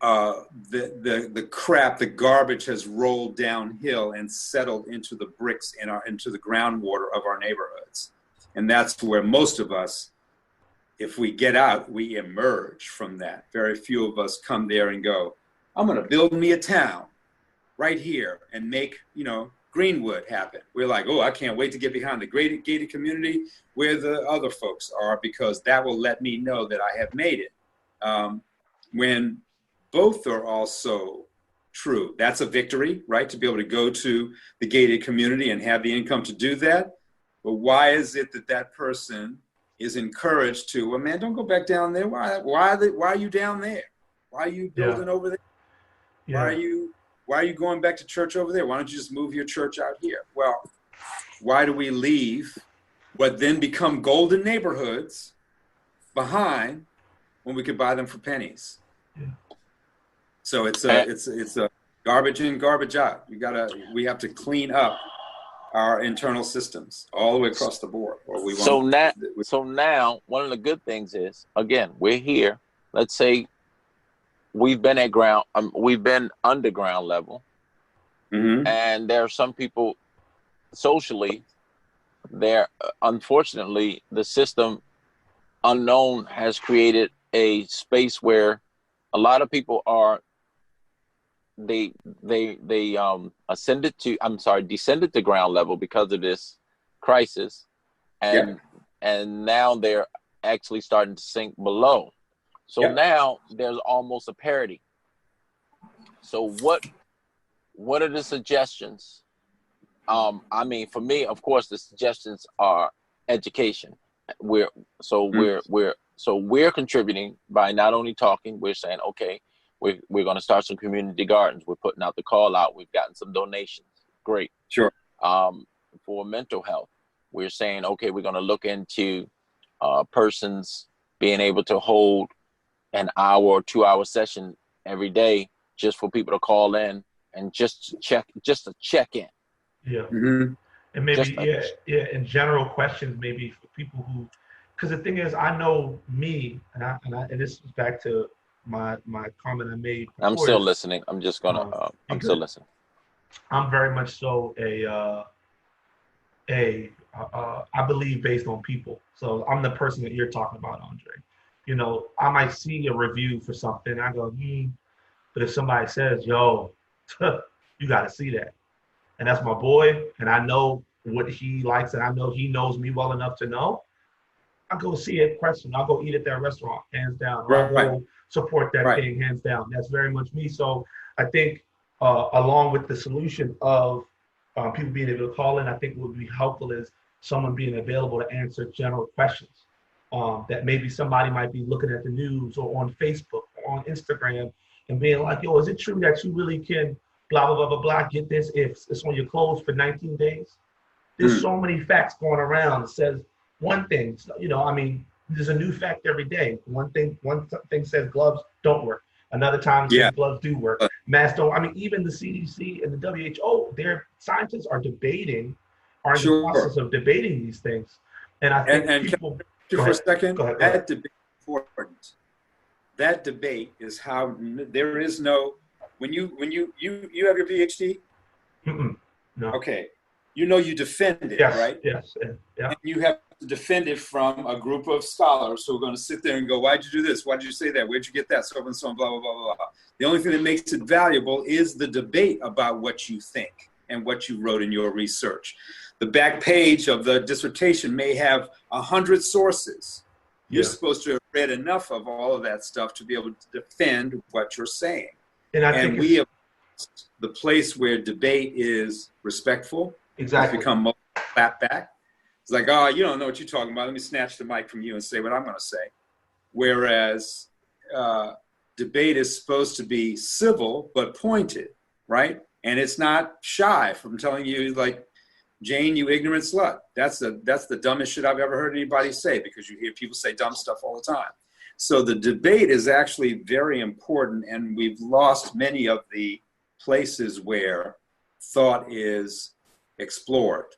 [SPEAKER 4] the crap, the garbage has rolled downhill and settled into the bricks into the groundwater of our neighborhoods. And that's where most of us if we get out, we emerge from that. Very few of us come there and go, I'm going to build me a town right here and make, Greenwood happen. We're like, oh, I can't wait to get behind the gated community where the other folks are, because that will let me know that I have made it. When both are also true, that's a victory, right? To be able to go to the gated community and have the income to do that. But why is it that that person is encouraged to, well, man, don't go back down there. Why are you down there? Why are you building over there? Yeah. Why are you going back to church over there? Why don't you just move your church out here? Well, why do we leave what then become golden neighborhoods behind when we could buy them for pennies? Yeah. So it's a garbage in, garbage out. We have to clean up our internal systems all the way across the board.
[SPEAKER 3] So now one of the good things is, again, we're here. Let's say we've been underground level, and there are some people socially there. Unfortunately, the system unknown has created a space where a lot of people are descended to ground level because of this crisis, and now they're actually starting to sink below. So now there's almost a parity. So what are the suggestions? I mean, for me, of course, the suggestions are education. We're contributing by not only talking. We're saying, okay, we're going to start some community gardens. We're putting out the call out. We've gotten some donations. Great.
[SPEAKER 4] Sure.
[SPEAKER 3] For mental health, we're saying, okay, we're going to look into persons being able to hold an hour or 2 hour session every day just for people to call in and just to check in.
[SPEAKER 2] Yeah. Mm-hmm. And maybe, in general questions, maybe for people who, because the thing is, I know me, and this is back to my comment I made before.
[SPEAKER 3] I'm still listening. I'm just gonna. I'm still listening.
[SPEAKER 2] I'm very much so I believe based on people. So I'm the person that you're talking about, Andre. I might see a review for something. I go, but if somebody says, yo, you got to see that. And that's my boy. And I know what he likes. And I know he knows me well enough to know. I'll go see it, question. I'll go eat at that restaurant, hands down. Or I'll go support that thing, hands down. That's very much me. So I think along with the solution of people being able to call in, I think what would be helpful is someone being available to answer general questions. That maybe somebody might be looking at the news or on Facebook or on Instagram and being like, yo, is it true that you really can blah, blah, blah, blah, blah, get this if it's on your clothes for 19 days? There's so many facts going around that says one thing, there's a new fact every day. One thing says gloves don't work. Another time it says gloves do work. Masks don't. Even the CDC and the WHO, their scientists are in the process of debating these things. And I think people...
[SPEAKER 4] For a second, that debate is important. That debate is how there is no, when you have your PhD?
[SPEAKER 2] No.
[SPEAKER 4] Okay. You defend it, right?
[SPEAKER 2] Yes. Yeah.
[SPEAKER 4] And you have to defend it from a group of scholars who are going to sit there and go, why'd you do this? Why'd you say that? Where'd you get that? So and so on, blah, blah, blah, blah. The only thing that makes it valuable is the debate about what you think and what you wrote in your research. The back page of the dissertation may have 100 sources. You're supposed to have read enough of all of that stuff to be able to defend what you're saying. And we have the place where debate is respectful.
[SPEAKER 2] Exactly.
[SPEAKER 4] It's become clap back. It's like, oh, you don't know what you're talking about. Let me snatch the mic from you and say what I'm going to say. Whereas debate is supposed to be civil but pointed, right? And it's not shy from telling you, like, Jane, you ignorant slut. That's the dumbest shit I've ever heard anybody say, because you hear people say dumb stuff all the time. So the debate is actually very important, and we've lost many of the places where thought is explored.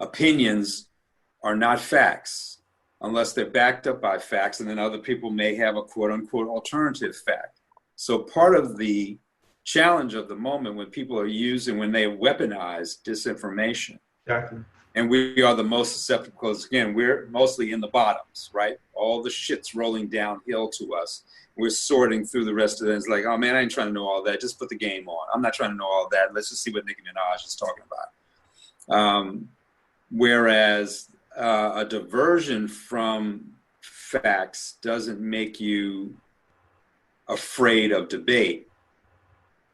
[SPEAKER 4] Opinions are not facts unless they're backed up by facts, and then other people may have a quote-unquote alternative fact. So part of the challenge of the moment when people are using, when they weaponize disinformation, And we are the most susceptible because, again, we're mostly in the bottoms, right? All the shit's rolling downhill to us. We're sorting through the rest of it. It's like, oh, man, I ain't trying to know all that. Just put the game on. I'm not trying to know all that. Let's just see what Nicki Minaj is talking about. Whereas a diversion from facts doesn't make you afraid of debate.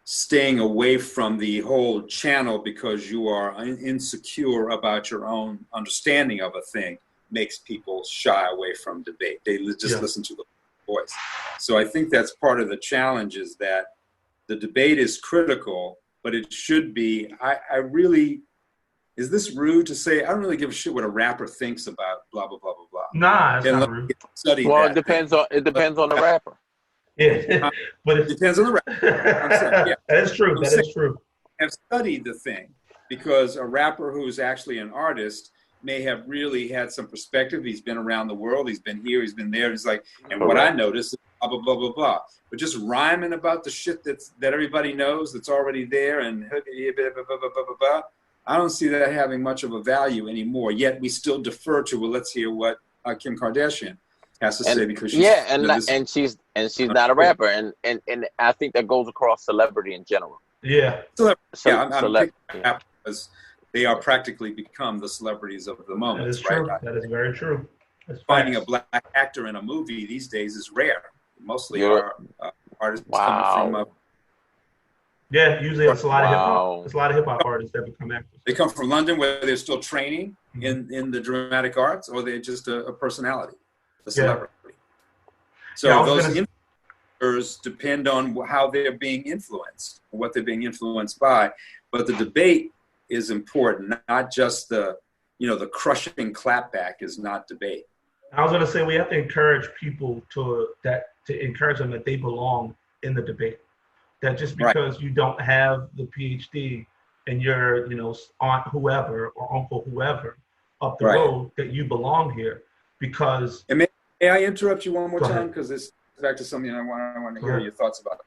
[SPEAKER 4] Staying away from the whole channel because you are insecure about your own understanding of a thing makes people shy away from debate. They just listen to the voice. So I think that's part of the challenge, is that the debate is critical, but it should be, I really, is this rude to say, I don't really give a shit what a rapper thinks about blah, blah, blah, blah, blah.
[SPEAKER 2] Nah, it's not rude.
[SPEAKER 3] Well, it depends on the rapper.
[SPEAKER 2] Yeah, but
[SPEAKER 4] it depends on the rapper. I'm saying, yeah.
[SPEAKER 2] That is true. That is true.
[SPEAKER 4] Have studied the thing, because a rapper who's actually an artist may have really had some perspective. He's been around the world. He's been here. He's been there. He's like, and what I noticed, blah, blah, blah, blah, blah. But just rhyming about the shit that everybody knows, that's already there, and blah, blah, blah, blah, blah, blah, I don't see that having much of a value anymore. Yet we still defer to, well, let's hear what Kim Kardashian has to say, because she's
[SPEAKER 3] she's not a rapper, and I think that goes across celebrity in general.
[SPEAKER 2] Yeah,
[SPEAKER 4] I'm because they are practically become the celebrities of the moment.
[SPEAKER 2] That is true. Right? That is very true.
[SPEAKER 4] Finding a black actor in a movie these days is rare. Mostly are artists coming from.
[SPEAKER 2] Usually it's a lot of hip hop. There's a lot of hip hop artists that become actors.
[SPEAKER 4] They come from London, where they're still training in the dramatic arts, or they're just a personality, a celebrity. So those influencers depend on how they're being influenced, what they're being influenced by. But the debate is important, not just the crushing clapback is not debate.
[SPEAKER 2] I was going to say, we have to encourage people to encourage them that they belong in the debate. That just because you don't have the PhD and you're, aunt whoever or uncle whoever up the road, that you belong here. Because
[SPEAKER 4] may I interrupt you one more time, because this is back to something I want to hear your thoughts about.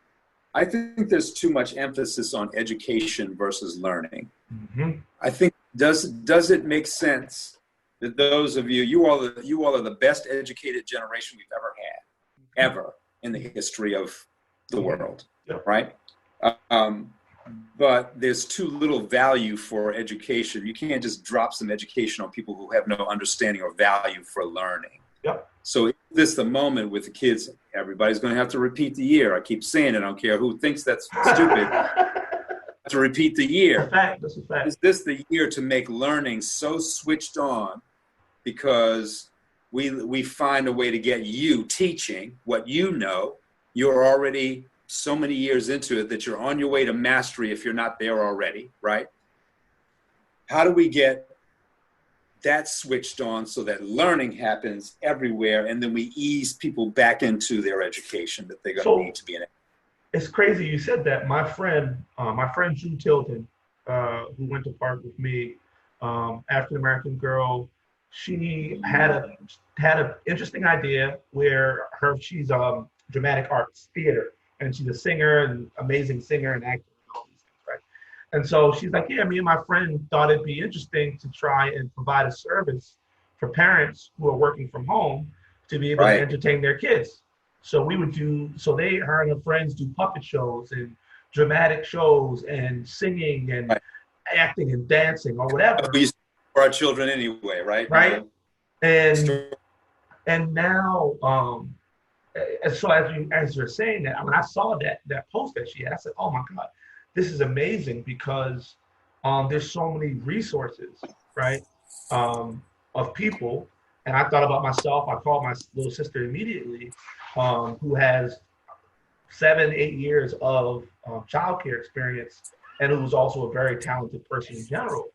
[SPEAKER 4] I think there's too much emphasis on education versus learning.
[SPEAKER 2] Mm-hmm.
[SPEAKER 4] I think does it make sense that those of you all are the best educated generation we've ever in the history of the world, right? But there's too little value for education. You can't just drop some education on people who have no understanding or value for learning.
[SPEAKER 2] Yep.
[SPEAKER 4] So is this the moment with the kids? Everybody's going to have to repeat the year. I keep saying it. I don't care who thinks that's stupid. To repeat the year.
[SPEAKER 2] That's a fact.
[SPEAKER 4] Is this the year to make learning so switched on, because we find a way to get you teaching what you know? You're already so many years into it that you're on your way to mastery if you're not there already, right? How do we get that switched on so that learning happens everywhere, and then we ease people back into their education that they're going to need to be in it?
[SPEAKER 2] It's crazy you said that. My friend Drew Tilton, who went to Park with me, African American girl, she had an interesting idea where she's dramatic arts, theater, and she's a singer, and amazing singer and actor and all these things, right? And so she's like, me and my friend thought it'd be interesting to try and provide a service for parents who are working from home to be able to entertain their kids. So her and her friends do puppet shows and dramatic shows and singing and acting and dancing or whatever.
[SPEAKER 4] We used to for our children anyway, right?
[SPEAKER 2] Right. And now, so as you're saying that, when I saw that post that she had, I said, oh my God, this is amazing, because there's so many resources, right, of people. And I thought about myself. I called my little sister immediately, who has 7-8 years of childcare experience, and who was also a very talented person in general.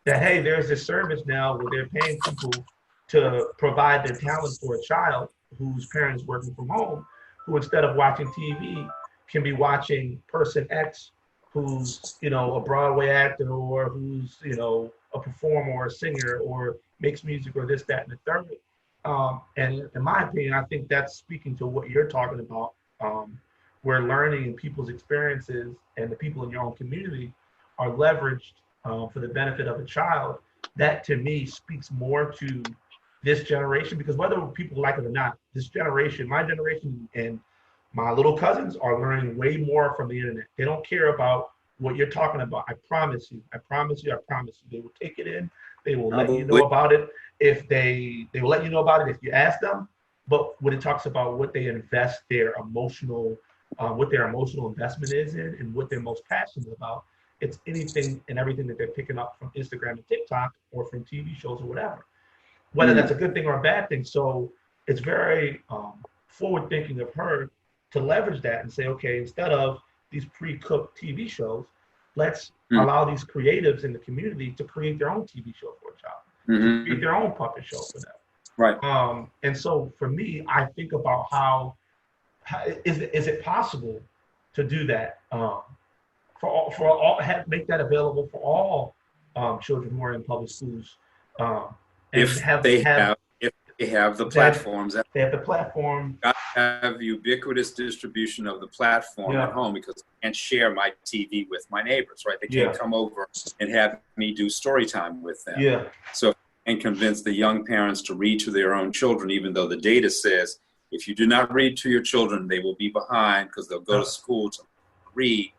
[SPEAKER 2] That, hey, there's this service now where they're paying people to provide their talent for a child whose parent is working from home, who instead of watching TV can be watching person X, who's a Broadway actor, or who's a performer or a singer or makes music or this, that, and the third. And in my opinion, I think that's speaking to what you're talking about, where learning and people's experiences and the people in your own community are leveraged for the benefit of a child. that to me speaks more to this generation, because whether people like it or not, this generation, my generation and my little cousins are learning way more from the internet. They don't care about what you're talking about. I promise you. I promise you. I promise you. They will take it in. They will
[SPEAKER 4] I
[SPEAKER 2] let you
[SPEAKER 4] believe.
[SPEAKER 2] know about it if they will let you know about it if you ask them. But when it talks about what they invest their emotional, what their emotional investment is in, and what they're most passionate about, it's anything and everything that they're picking up from Instagram and TikTok or from TV shows or whatever, whether that's a good thing or a bad thing. So it's very forward thinking of her to leverage that and say, okay, instead of these pre-cooked TV shows, let's
[SPEAKER 4] Mm-hmm.
[SPEAKER 2] allow these creatives in the community to create their own TV show for a child, to create their own puppet show for them.
[SPEAKER 4] Right.
[SPEAKER 2] And so for me, I think about how is it possible to do that for all make that available for all children who are in public schools, and
[SPEAKER 4] If
[SPEAKER 2] have
[SPEAKER 4] they have the
[SPEAKER 2] that
[SPEAKER 4] platforms,
[SPEAKER 2] they have the platform.
[SPEAKER 4] got to have ubiquitous distribution of the platform at home, because I can't share my TV with my neighbors, right? They can't come over and have me do story time with them.
[SPEAKER 2] Yeah.
[SPEAKER 4] So, and convince the young parents to read to their own children, even though the data says if you do not read to your children, they will be behind because they'll go to school to read,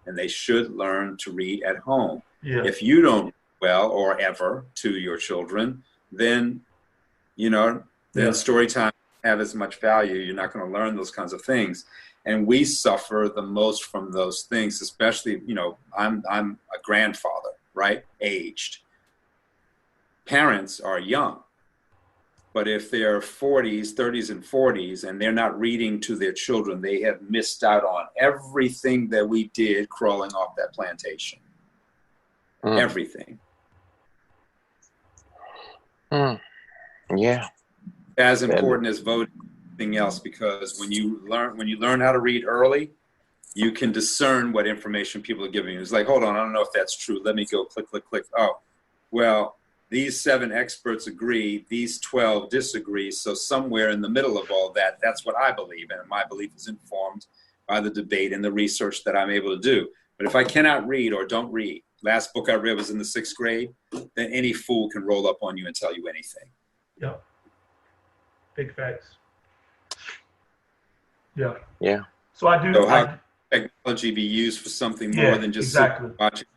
[SPEAKER 4] and they should learn to read at home.
[SPEAKER 2] Yeah.
[SPEAKER 4] If you don't well or ever to your children, then story time have as much value. You're not going to learn those kinds of things, and we suffer the most from those things. Especially, I'm a grandfather, right? Aged. Parents are young, but if they're 40s, 30s, and 40s, and they're not reading to their children, they have missed out on everything that we did crawling off that plantation. Everything.
[SPEAKER 3] Yeah.
[SPEAKER 4] As important as voting, anything else, because when you learn how to read early, you can discern what information people are giving you. It's like, hold on, I don't know if that's true. Let me go click, click, click. Oh, well, these 7 experts agree, these 12 disagree. So somewhere in the middle of all that, that's what I believe. And my belief is informed by the debate and the research that I'm able to do. But if I cannot read or don't read, last book I read was in the 6th grade, then any fool can roll up on you and tell you anything.
[SPEAKER 2] Yep. Big facts. Yeah.
[SPEAKER 3] Yeah.
[SPEAKER 2] So I do.
[SPEAKER 4] So how can technology be used for something more than just watching,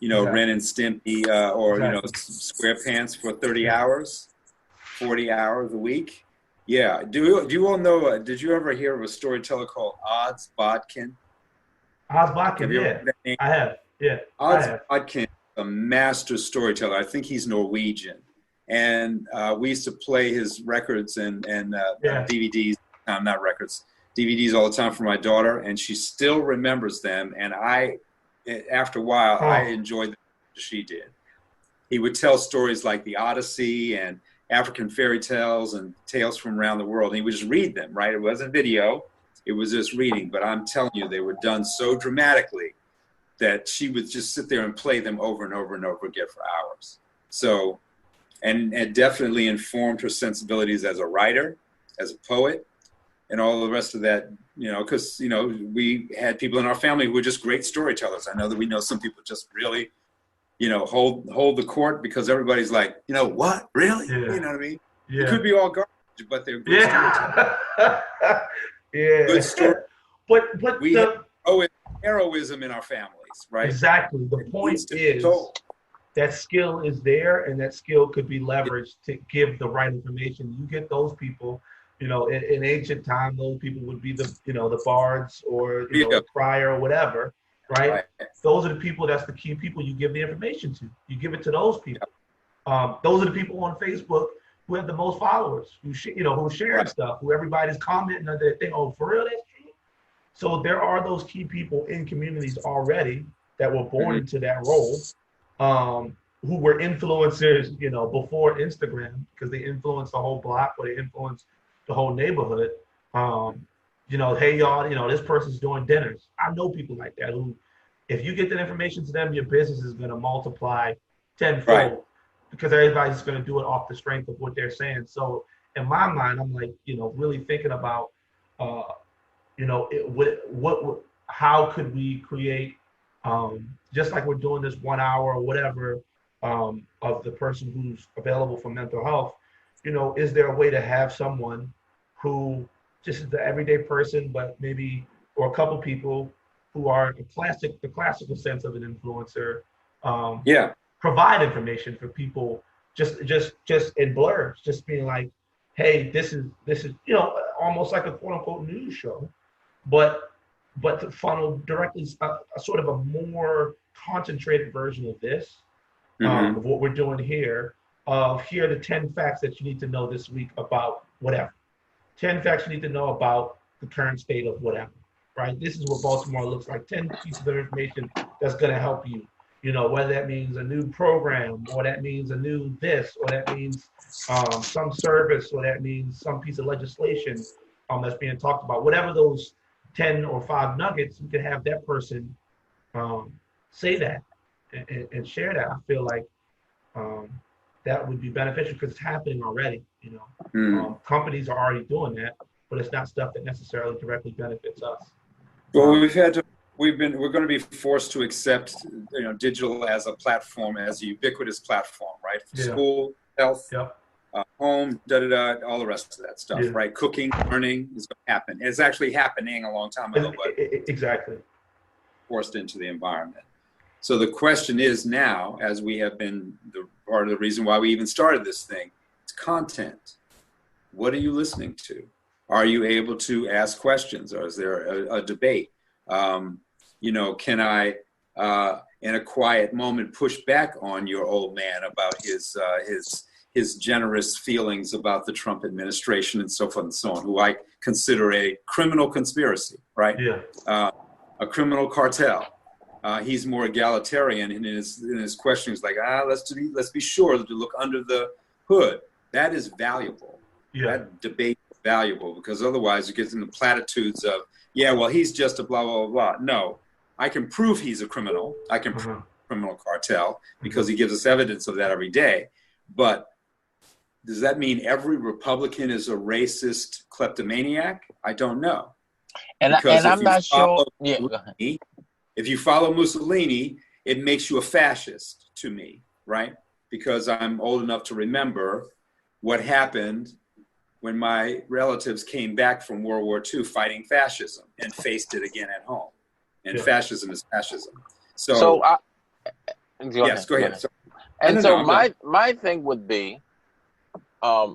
[SPEAKER 4] Ren and Stimpy or SquarePants for 30 hours, 40 hours a week? Yeah. Do you all know? Did you ever hear of a storyteller called Odds Bodkin?
[SPEAKER 2] Odds Bodkin, yeah. I have. Yeah.
[SPEAKER 4] Odds Bodkin, a master storyteller. I think he's Norwegian. And we used to play his records and DVDs, not records, DVDs all the time for my daughter, and she still remembers them. And after a while, I enjoyed them as she did. He would tell stories like the Odyssey and African fairy tales and tales from around the world. And he would just read them, right? It wasn't video. It was just reading. But I'm telling you, they were done so dramatically that she would just sit there and play them over and over and over again for hours. So... And it definitely informed her sensibilities as a writer, as a poet, and all the rest of that, because, we had people in our family who were just great storytellers. I know that we know some people just really, hold the court because everybody's like, what? Really?
[SPEAKER 2] Yeah.
[SPEAKER 4] You know what I mean?
[SPEAKER 2] Yeah.
[SPEAKER 4] It could be all garbage, but they're good storytellers.
[SPEAKER 2] Yeah.
[SPEAKER 4] Good story.
[SPEAKER 2] But
[SPEAKER 4] we have heroism in our families, right?
[SPEAKER 2] Exactly. The point is that skill is there, and that skill could be leveraged to give the right information. You get those people, in ancient time, those people would be the bards or the crier or whatever, right? Those are the people. That's the key people you give the information to. You give it to those people. Those are the people on Facebook who have the most followers, who share stuff, who everybody's commenting on their thing. Oh, for real, that's true. So there are those key people in communities already that were born into that role. Who were influencers, before Instagram, because they influenced the whole block or they influenced the whole neighborhood. Hey y'all, this person's doing dinners. I know people like that who, if you get that information to them, your business is going to multiply tenfold because everybody's going to do it off the strength of what they're saying. So in my mind, I'm like, really thinking about, how could we create, just like we're doing this 1 hour or whatever of the person who's available for mental health, is there a way to have someone who just is the everyday person, but maybe, or a couple people who are the classical sense of an influencer, um,
[SPEAKER 4] Yeah.
[SPEAKER 2] provide information for people just in blurbs, just being like, hey, this is almost like a quote unquote news show, but to funnel directly a sort of a more concentrated version of this,
[SPEAKER 4] Mm-hmm.
[SPEAKER 2] of what we're doing here. Of here are the 10 facts that you need to know this week about whatever. 10 facts you need to know about the current state of whatever, right? This is what Baltimore looks like. 10 pieces of information that's going to help you, whether that means a new program, or that means a new this, or that means some service, or that means some piece of legislation that's being talked about. Whatever those 10 or 5 nuggets, we can have that person um, say that and share that. I feel like um, that would be beneficial because it's happening already. Companies are already doing that, but it's not stuff that necessarily directly benefits us.
[SPEAKER 4] Well, we're going to be forced to accept, digital as a platform, as a ubiquitous platform, right? For
[SPEAKER 2] Yeah.
[SPEAKER 4] school, health,
[SPEAKER 2] Yep.
[SPEAKER 4] home, all the rest of that stuff,
[SPEAKER 2] Yeah.
[SPEAKER 4] right? Cooking, learning is going to happen. It's actually happening a long time ago, but
[SPEAKER 2] Exactly.
[SPEAKER 4] forced into the environment. So the question is now, as we have been part of the reason why we even started this thing, it's content. What are you listening to? Are you able to ask questions, or is there a debate? Can I, in a quiet moment, push back on your old man about his generous feelings about the Trump administration and so forth and so on, who I consider a criminal conspiracy, right?
[SPEAKER 2] Yeah.
[SPEAKER 4] A criminal cartel. He's more egalitarian in his questions, like let's be sure to look under the hood. That is valuable.
[SPEAKER 2] Yeah.
[SPEAKER 4] That debate is valuable, because otherwise it gets into platitudes of, yeah, well, he's just a blah, blah, blah, blah. No, I can prove he's a criminal. I can prove a criminal cartel because he gives us evidence of that every day. But does that mean every Republican is a racist kleptomaniac? I don't know.
[SPEAKER 5] And I'm not sure. Yeah.
[SPEAKER 4] If you follow Mussolini, it makes you a fascist to me, right? Because I'm old enough to remember what happened when my relatives came back from World War II fighting fascism and faced it again at home. And fascism is fascism. So
[SPEAKER 5] go ahead.
[SPEAKER 4] And
[SPEAKER 5] my thing would be,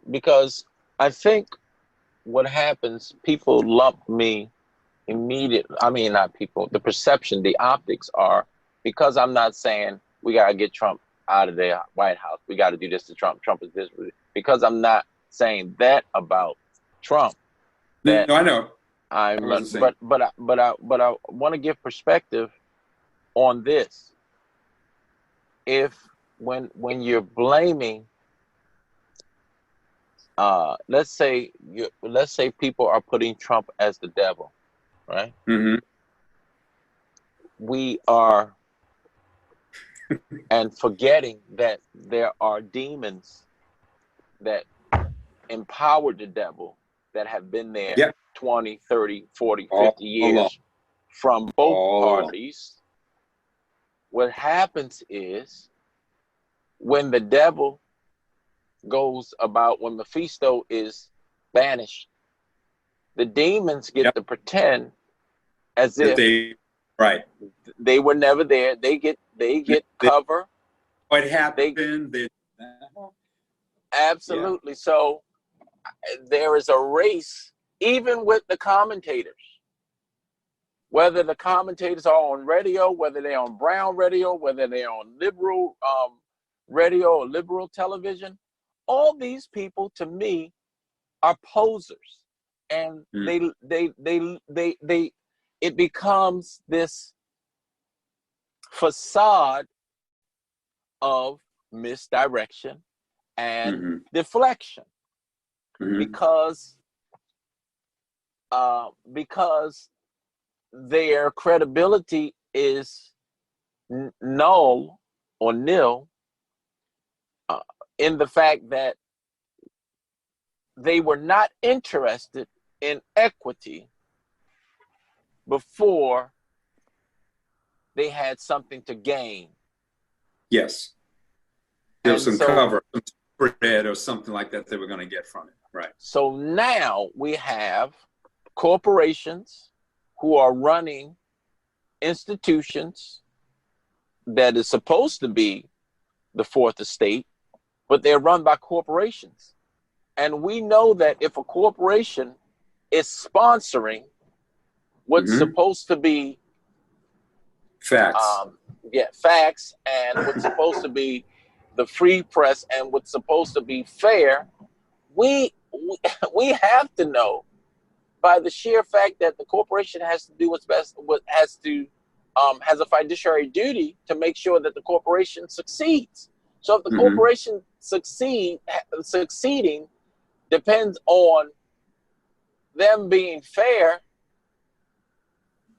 [SPEAKER 5] because I think what happens, people lump me immediately. I mean, not people, the perception, the optics are, because I'm not saying we got to get Trump out of the White House, we got to do this to Trump, Trump is this, because I'm not saying that about Trump. That
[SPEAKER 4] no, I know.
[SPEAKER 5] But I want to give perspective on this. If when you're blaming, let's say people are putting Trump as the devil, right?
[SPEAKER 4] Mm-hmm.
[SPEAKER 5] We are and forgetting that there are demons that empowered the devil that have been there 20, 30, 40, 50 years from both parties. What happens is when the devil goes about, when Mephisto is banished, the demons get to pretend as if they were never there. They get cover.
[SPEAKER 4] What happened?
[SPEAKER 5] Absolutely. Yeah. So there is a race, even with the commentators. Whether the commentators are on radio, whether they're on brown radio, whether they're on liberal radio or liberal television, all these people, to me, are posers, and it becomes this facade of misdirection and deflection, because their credibility is null or nil in the fact that they were not interested in equity before they had something to gain.
[SPEAKER 4] Yes. There's some cover, some spread or something like that they were going to get from it. Right.
[SPEAKER 5] So now we have corporations who are running institutions that is supposed to be the fourth estate, but they're run by corporations. And we know that if a corporation is sponsoring what's supposed to be
[SPEAKER 4] facts,
[SPEAKER 5] facts, and what's supposed to be the free press and what's supposed to be fair, we have to know by the sheer fact that the corporation has to do what's best, has a fiduciary duty to make sure that the corporation succeeds. So if the corporation succeeding depends on them being fair,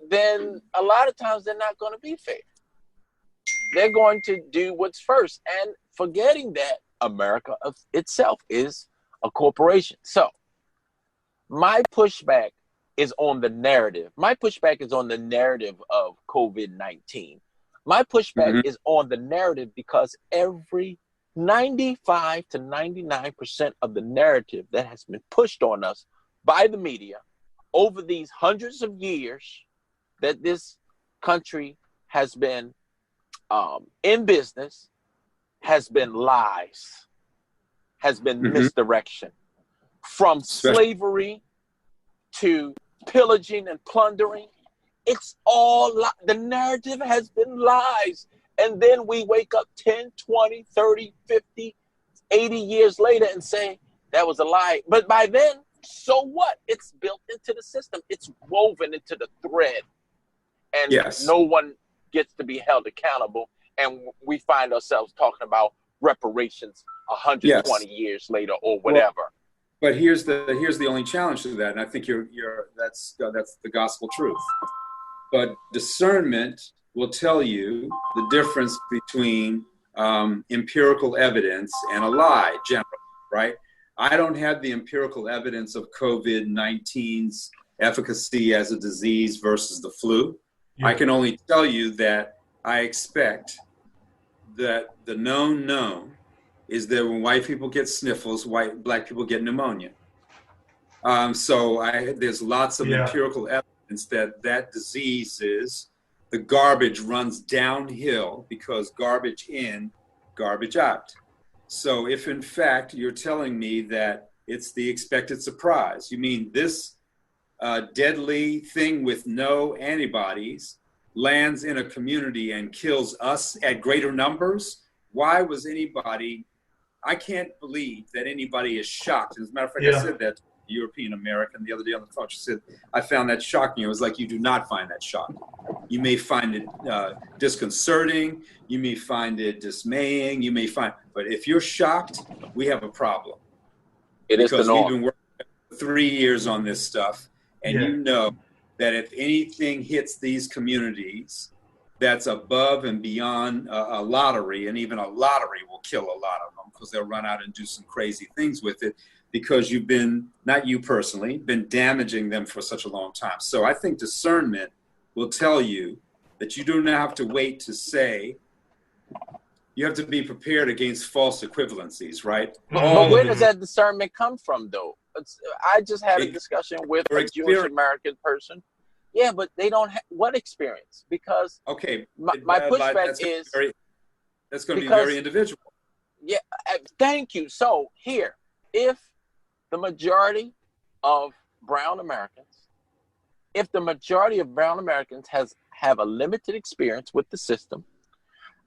[SPEAKER 5] then a lot of times they're not going to be fair. They're going to do what's first, and forgetting that America itself is a corporation. So my pushback is on the narrative. My pushback is on the narrative of COVID-19. My pushback is on the narrative because every 95 to 99% of the narrative that has been pushed on us by the media over these hundreds of years that this country has been in business has been lies, has been misdirection. From slavery to pillaging and plundering, it's all the narrative has been lies. And then we wake up 10, 20, 30, 50, 80 years later and say that was a lie. But by then, so what? It's built into the system. It's woven into the thread. And no one gets to be held accountable. And we find ourselves talking about reparations 120 years later or whatever.
[SPEAKER 4] Well, but here's the only challenge to that, and I think that's the gospel truth. But discernment will tell you the difference between empirical evidence and a lie, generally, right? I don't have the empirical evidence of COVID-19's efficacy as a disease versus the flu. I can only tell you that I expect that the known is that when white people get sniffles, black people get pneumonia. So there's lots of empirical evidence that disease the garbage runs downhill because garbage in, garbage out. So if in fact you're telling me that it's the expected surprise, you mean this deadly thing with no antibodies lands in a community and kills us at greater numbers? Why was anybody, I can't believe that anybody is shocked. As a matter of fact, I said that to a European American the other day on the phone. She said, I found that shocking. It was like, you do not find that shocking. You may find it disconcerting. You may find it dismaying. But if you're shocked, we have a problem.
[SPEAKER 5] Because
[SPEAKER 4] we've been working for 3 years on this stuff. And you know that if anything hits these communities that's above and beyond a lottery, and even a lottery will kill a lot of them because they'll run out and do some crazy things with it because you've been, not you personally, been damaging them for such a long time. So I think discernment will tell you that you do not have to wait to say, you have to be prepared against false equivalencies, right?
[SPEAKER 5] But where does that discernment come from, though? I just had a discussion with a Jewish American person. Yeah, but they don't have what experience? Because my pushback is
[SPEAKER 4] that's going to be very individual.
[SPEAKER 5] Yeah, thank you. So here, if the majority of brown Americans have a limited experience with the system,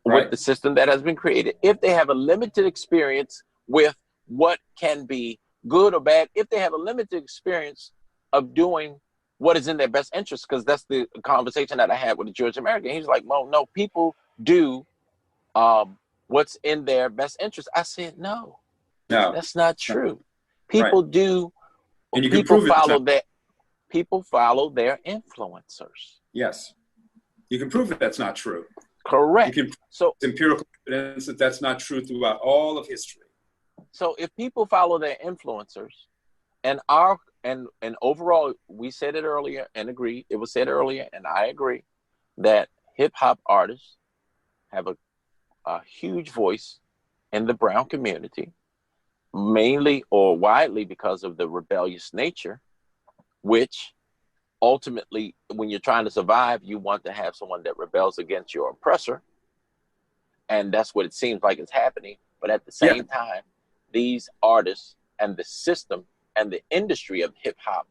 [SPEAKER 5] with the system that has been created, if they have a limited experience with what can be good or bad, if they have a limited experience of doing what is in their best interest, because that's the conversation that I had with a Jewish American. He's like, well, no, people do what's in their best interest. I said, no, that's not true. People do.
[SPEAKER 4] And you
[SPEAKER 5] people
[SPEAKER 4] can prove
[SPEAKER 5] follow that. People follow their influencers.
[SPEAKER 4] Yes, you can prove that that's not true.
[SPEAKER 5] Correct.
[SPEAKER 4] You can prove empirical evidence that that's not true throughout all of history.
[SPEAKER 5] So if people follow their influencers, and overall, we said it earlier and agreed. It was said earlier, and I agree that hip hop artists have a huge voice in the brown community, mainly or widely because of the rebellious nature, which ultimately, when you're trying to survive, you want to have someone that rebels against your oppressor. And that's what it seems like is happening. But at the same time, these artists and the system and the industry of hip hop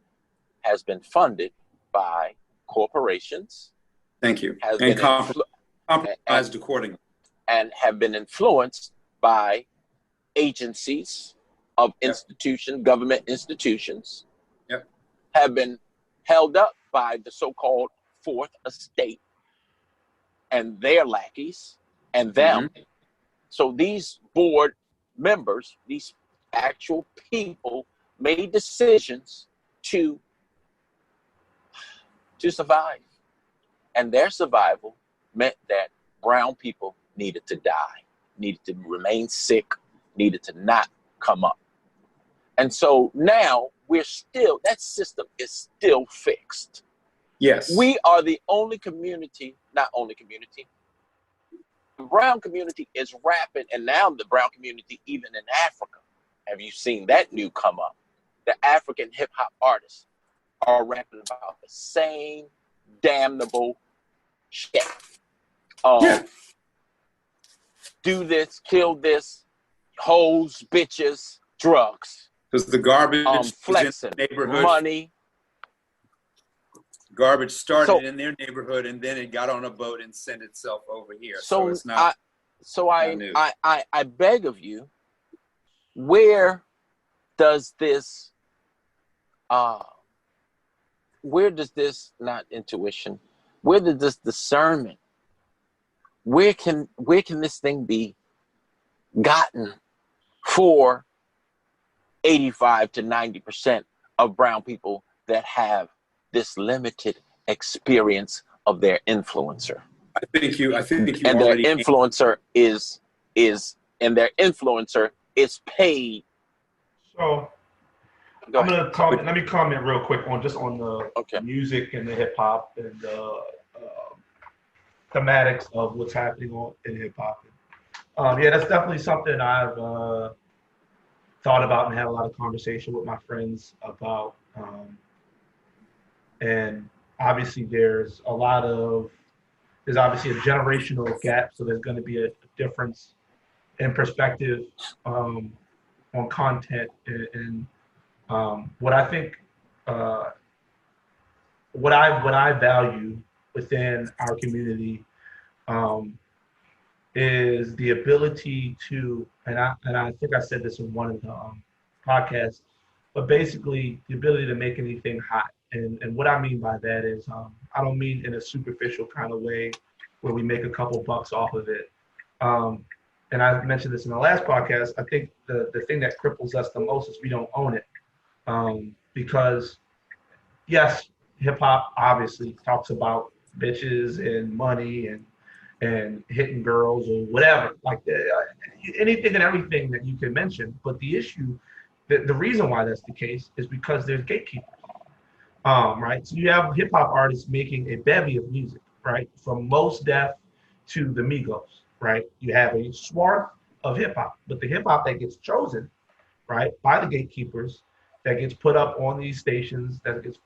[SPEAKER 5] has been funded by corporations.
[SPEAKER 4] Thank you.
[SPEAKER 5] Has
[SPEAKER 4] and
[SPEAKER 5] been
[SPEAKER 4] compromised accordingly.
[SPEAKER 5] And have been influenced by agencies of institution, government institutions, have been held up by the so-called Fourth Estate and their lackeys and them. So these board members, these actual people, made decisions to survive. And their survival meant that brown people needed to die, needed to remain sick, needed to not come up. And so now that system is still fixed.
[SPEAKER 4] Yes.
[SPEAKER 5] We are the only community, not only community, the brown community is rapping, and now the brown community, even in Africa, have you seen that new come up? The African hip hop artists are rapping about the same damnable shit. Do this, kill this, hoes, bitches, drugs.
[SPEAKER 4] Because the garbage
[SPEAKER 5] flexing,
[SPEAKER 4] in the neighborhood,
[SPEAKER 5] money.
[SPEAKER 4] Garbage started in their neighborhood, and then it got on a boat and sent itself over here. So it's not.
[SPEAKER 5] I beg of you, where does this not intuition? Where does this discernment? Where can this thing be gotten for 85 to 90% of brown people that have this limited experience of their influencer?
[SPEAKER 4] I think you
[SPEAKER 5] and
[SPEAKER 4] already.
[SPEAKER 5] Their influencer is paid.
[SPEAKER 2] So let me comment real quick on the music and the hip hop and the thematics of what's happening in hip hop. That's definitely something I've thought about and had a lot of conversation with my friends about. And obviously there's obviously a generational gap, so there's going to be a difference in perspective on content and what I think what I value within our community is the ability to, and I think I said this in one of the podcasts, but basically the ability to make anything hot. And what I mean by that is I don't mean in a superficial kind of way where we make a couple bucks off of it. And I mentioned this in the last podcast. I think the thing that cripples us the most is we don't own it. Because yes, hip hop obviously talks about bitches and money and hitting girls or whatever, like anything and everything that you can mention. But the issue, the reason why that's the case is because there's gatekeepers. Right? So you have hip hop artists making a bevy of music, right? From Mos Def to the Migos, right? You have a swath of hip hop, but the hip hop that gets chosen, right, by the gatekeepers, that gets put up on these stations, that gets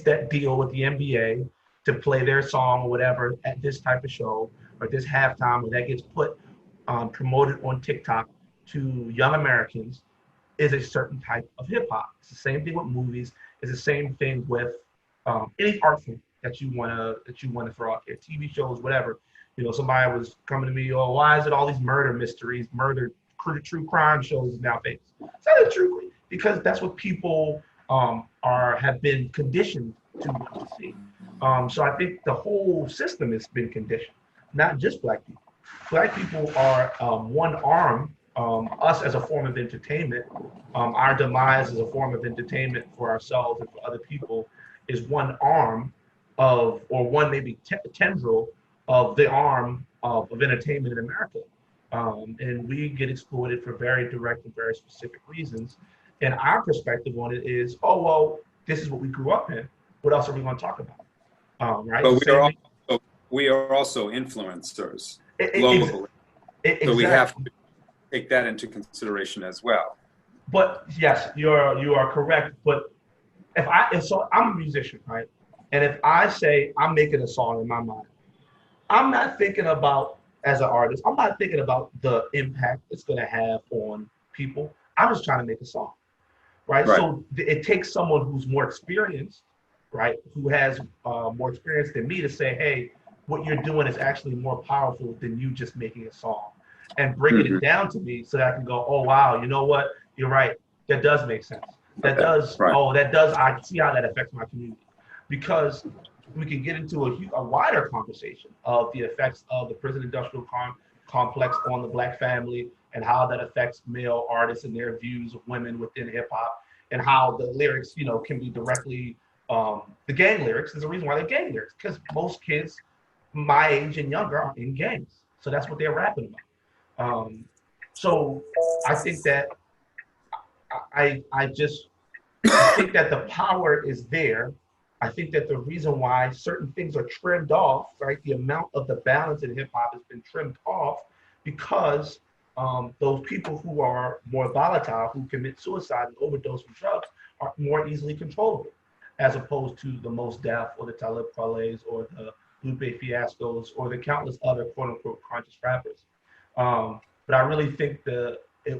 [SPEAKER 2] that deal with the NBA to play their song or whatever at this type of show or this halftime, or that gets promoted on TikTok to young Americans, is a certain type of hip hop. It's the same thing with movies. It's the same thing with any art form that you wanna throw out there, TV shows, whatever. You know, somebody was coming to me, why is it all these murder mysteries, true crime shows now famous? It's not true, because that's what people have been conditioned to want to see. So I think the whole system has been conditioned, not just Black people. Black people are one arm. Us as a form of entertainment, our demise as a form of entertainment for ourselves and for other people is one arm of, or one maybe tendril of the arm of entertainment in America. And we get exploited for very direct and very specific reasons. And our perspective on it is, this is what we grew up in. What else are we going to talk about? Right?
[SPEAKER 4] But we are also influencers globally. So we have to take that into consideration as well.
[SPEAKER 2] But yes, you are correct. But so I'm a musician, right? And if I say I'm making a song in my mind, I'm not thinking about, as an artist, I'm not thinking about the impact it's going to have on people. I'm just trying to make a song, right? So it takes someone who's more experienced, right, who has more experience than me to say, hey, what you're doing is actually more powerful than you just making a song, and breaking it down to me so that I can go, oh, wow, you know what? You're right. That does make sense. That does, I see how that affects my community. Because we can get into a wider conversation of the effects of the prison industrial complex on the Black family, and how that affects male artists and their views of women within hip hop, and how the lyrics, can be directly, the gang lyrics. There's a reason why they're gang lyrics, because most kids my age and younger are in gangs. So that's what they're rapping about. So I think that I think that the power is there. I think that the reason why certain things are trimmed off, right? The amount of the balance in hip hop has been trimmed off because those people who are more volatile, who commit suicide and overdose from drugs, are more easily controllable, as opposed to the Mos Def or the Talib Kweli's or the Lupe Fiascos or the countless other quote unquote conscious rappers. But I really think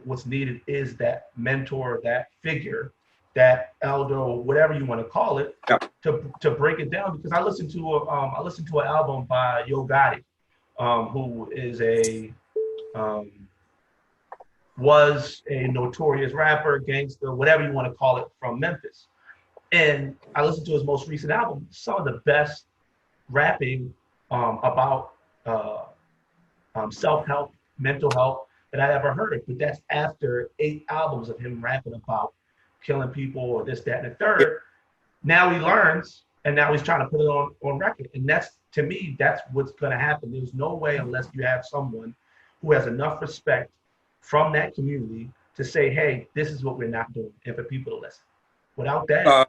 [SPEAKER 2] what's needed is that mentor, that figure, that elder, or whatever you want to call it, to break it down. Because I listened to an album by Yo Gotti, who is was a notorious rapper, gangster, whatever you want to call it, from Memphis. And I listened to his most recent album. Some of the best rapping about self-help, mental health that I ever heard. But that's after 8 albums of him rapping about killing people or this, that, and the third. Now he learns, and now he's trying to put it on record. And that's, to me, that's what's going to happen. There's no way, unless you have someone who has enough respect from that community to say, hey, this is what we're not doing, and for people to listen. Without that,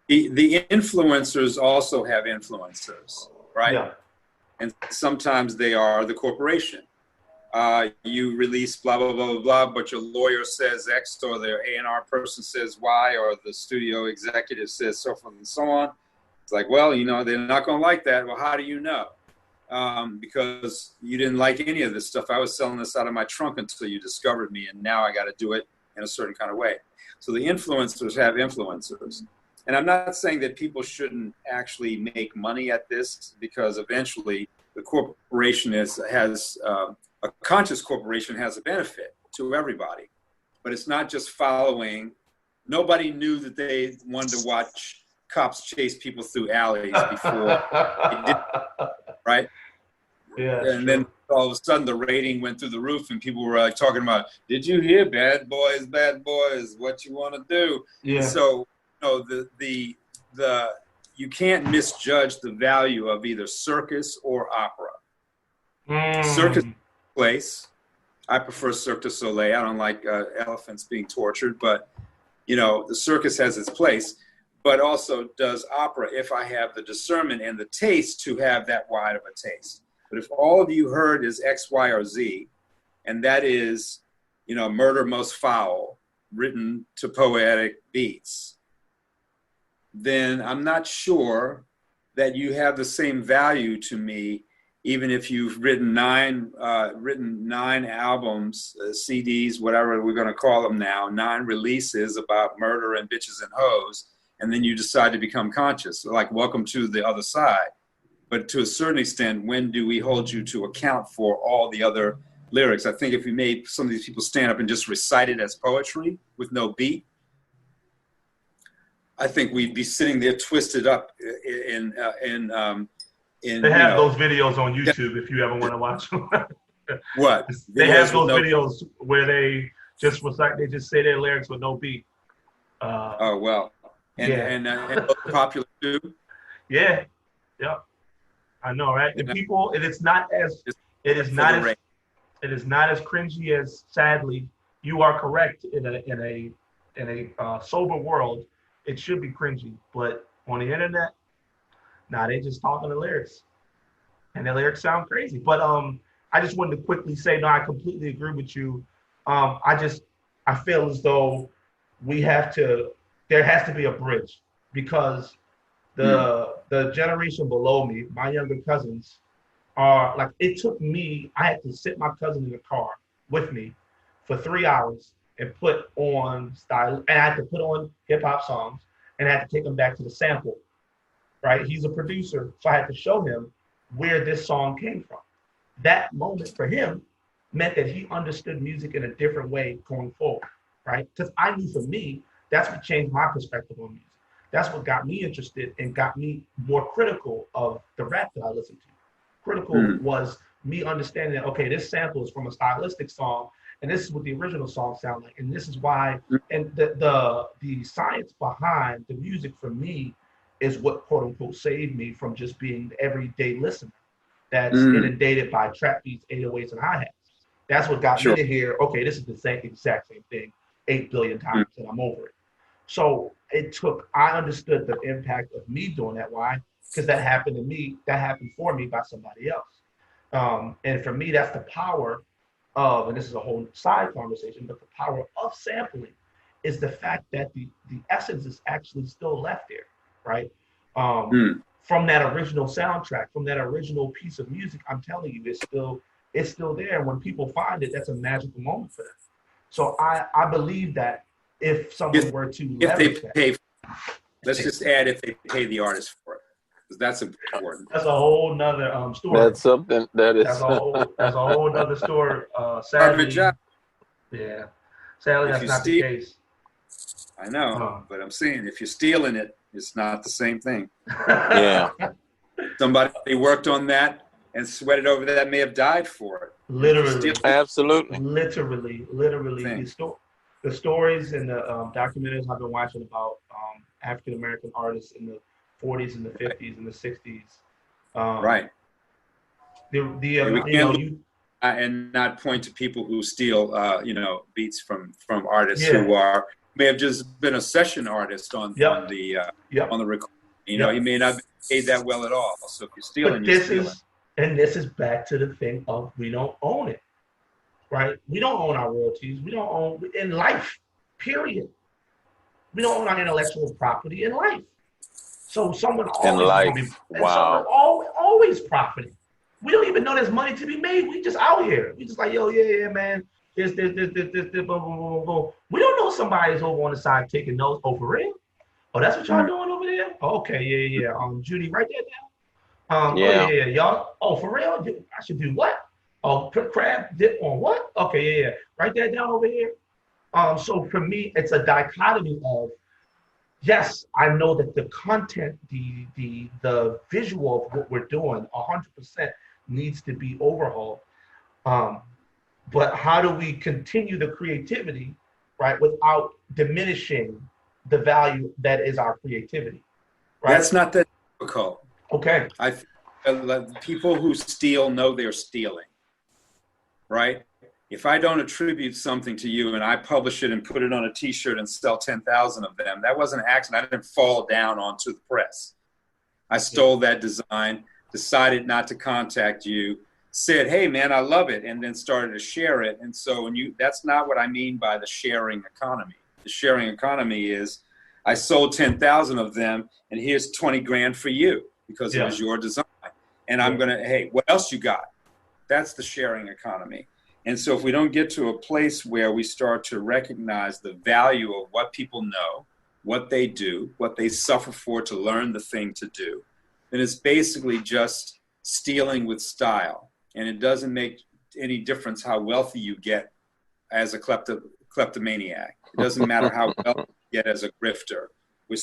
[SPEAKER 4] the influencers also have influencers, right?
[SPEAKER 2] Yeah.
[SPEAKER 4] And sometimes they are the corporation. You release blah, blah, blah, blah, blah, but your lawyer says X, or the A&R person says Y, or the studio executive says so forth and so on. It's like, well, they're not going to like that. Well, how do you know? Because you didn't like any of this stuff. I was selling this out of my trunk until you discovered me, and now I got to do it in a certain kind of way. So the influencers have influencers. And I'm not saying that people shouldn't actually make money at this, because eventually the corporation has a conscious corporation has a benefit to everybody. But it's not just following. Nobody knew that they wanted to watch cops chase people through alleys before they did, right?
[SPEAKER 2] Yeah.
[SPEAKER 4] And then all of a sudden the rating went through the roof, and people were talking about, did you hear bad boys, what you want to do?
[SPEAKER 2] Yeah.
[SPEAKER 4] And so, the you can't misjudge the value of either circus or opera. Circus place. I prefer Cirque du Soleil. I don't like elephants being tortured, but the circus has its place. But also does opera, if I have the discernment and the taste to have that wide of a taste. But if all of you heard is X, Y, or Z, and that is, Murder Most Foul, written to poetic beats, then I'm not sure that you have the same value to me, even if you've written nine albums, CDs, whatever we're going to call them now, 9 releases about murder and bitches and hoes, and then you decide to become conscious, like welcome to the other side. But to a certain extent, when do we hold you to account for all the other lyrics? I think if we made some of these people stand up and just recite it as poetry with no beat, I think we'd be sitting there twisted up in
[SPEAKER 2] they have those videos on YouTube if you ever want to watch them.
[SPEAKER 4] What?
[SPEAKER 2] They have those videos where they just recite, they just say their lyrics with no beat.
[SPEAKER 4] Oh, well. And popular too?
[SPEAKER 2] Yeah. Yep. I know, right? And people, it is not as cringy as, sadly, you are correct, in a sober world, it should be cringy. But on the internet, they just talking the lyrics. And the lyrics sound crazy. But I just wanted to quickly say, no, I completely agree with you. I feel as though there has to be a bridge, because the generation below me, my younger cousins, are like, it took me, I had to sit my cousin in the car with me for 3 hours and put on style, and I had to put on hip hop songs, and I had to take him back to the sample, right? He's a producer, so I had to show him where this song came from. That moment for him meant that he understood music in a different way going forward, right? Because I knew, for me, that's what changed my perspective on music. That's what got me interested and got me more critical of the rap that I listened to. Critical was me understanding that, okay, this sample is from a stylistic song, and this is what the original song sound like, and this is why. And the science behind the music for me is what, quote unquote, saved me from just being the everyday listener that's inundated by trap beats, 808s, and hi-hats. That's what got me to hear, okay, this is the exact same thing 8 billion times, and I'm over it. So I understood the impact of me doing that. Why? Because that happened to me, that happened for me by somebody else. And for me, that's the power of, and this is a whole side conversation, but the power of sampling is the fact that the essence is actually still left there, right? From that original soundtrack, from that original piece of music, I'm telling you, it's still there. And when people find it, that's a magical moment for them. So I believe that if someone were to leverage that,
[SPEAKER 4] let's just add, if they pay the artist for it, because that's important.
[SPEAKER 2] That's a whole nother story.
[SPEAKER 3] That's something that is.
[SPEAKER 2] That's a whole nother story. Sadly, yeah. Sadly, that's not the case.
[SPEAKER 4] I know, but I'm saying, if you're stealing it, it's not the same thing.
[SPEAKER 3] Yeah.
[SPEAKER 4] Somebody worked on that and sweated over that, may have died for it.
[SPEAKER 2] Literally.
[SPEAKER 3] Absolutely.
[SPEAKER 2] Literally. The stories and the documentaries I've been watching about African American artists in the 40s and the 50s and the 60s.
[SPEAKER 4] Right. And not point to people who steal, beats from artists who may have just been a session artist on the recording. He may not be paid that well at all. So if you're stealing, you're stealing.
[SPEAKER 2] And this is back to the thing of, we don't own it, right? We don't own our royalties. We don't own in life, period. We don't own our intellectual property in life. So someone always profiting. We don't even know there's money to be made. We just out here. We just like, yo, yeah, man. This, boom, boom, boom, boom. We don't know somebody's over on the side taking notes. Oh, for real? Oh, that's what y'all doing over there? Okay, yeah. Judy, write that down. Y'all. Oh, for real? I should do what? Oh, put crab dip on what? Okay, yeah. Write that down over here. So for me, it's a dichotomy of, yes, I know that the content, the visual of what we're doing, 100% needs to be overhauled. But how do we continue the creativity, right, without diminishing the value that is our creativity? Right?
[SPEAKER 4] That's not that difficult.
[SPEAKER 2] Okay.
[SPEAKER 4] People who steal know they're stealing, right? If I don't attribute something to you and I publish it and put it on a T-shirt and sell 10,000 of them, that wasn't an accident. I didn't fall down onto the press. I stole that design, decided not to contact you, said, hey, man, I love it, and then started to share it. And so that's not what I mean by the sharing economy. The sharing economy is, I sold 10,000 of them, and here's 20 grand for you because it was your design. And I'm going to, hey, what else you got? That's the sharing economy. And so if we don't get to a place where we start to recognize the value of what people know, what they do, what they suffer for to learn the thing to do, then it's basically just stealing with style. And it doesn't make any difference how wealthy you get as a kleptomaniac. It doesn't matter how wealthy you get as a grifter. We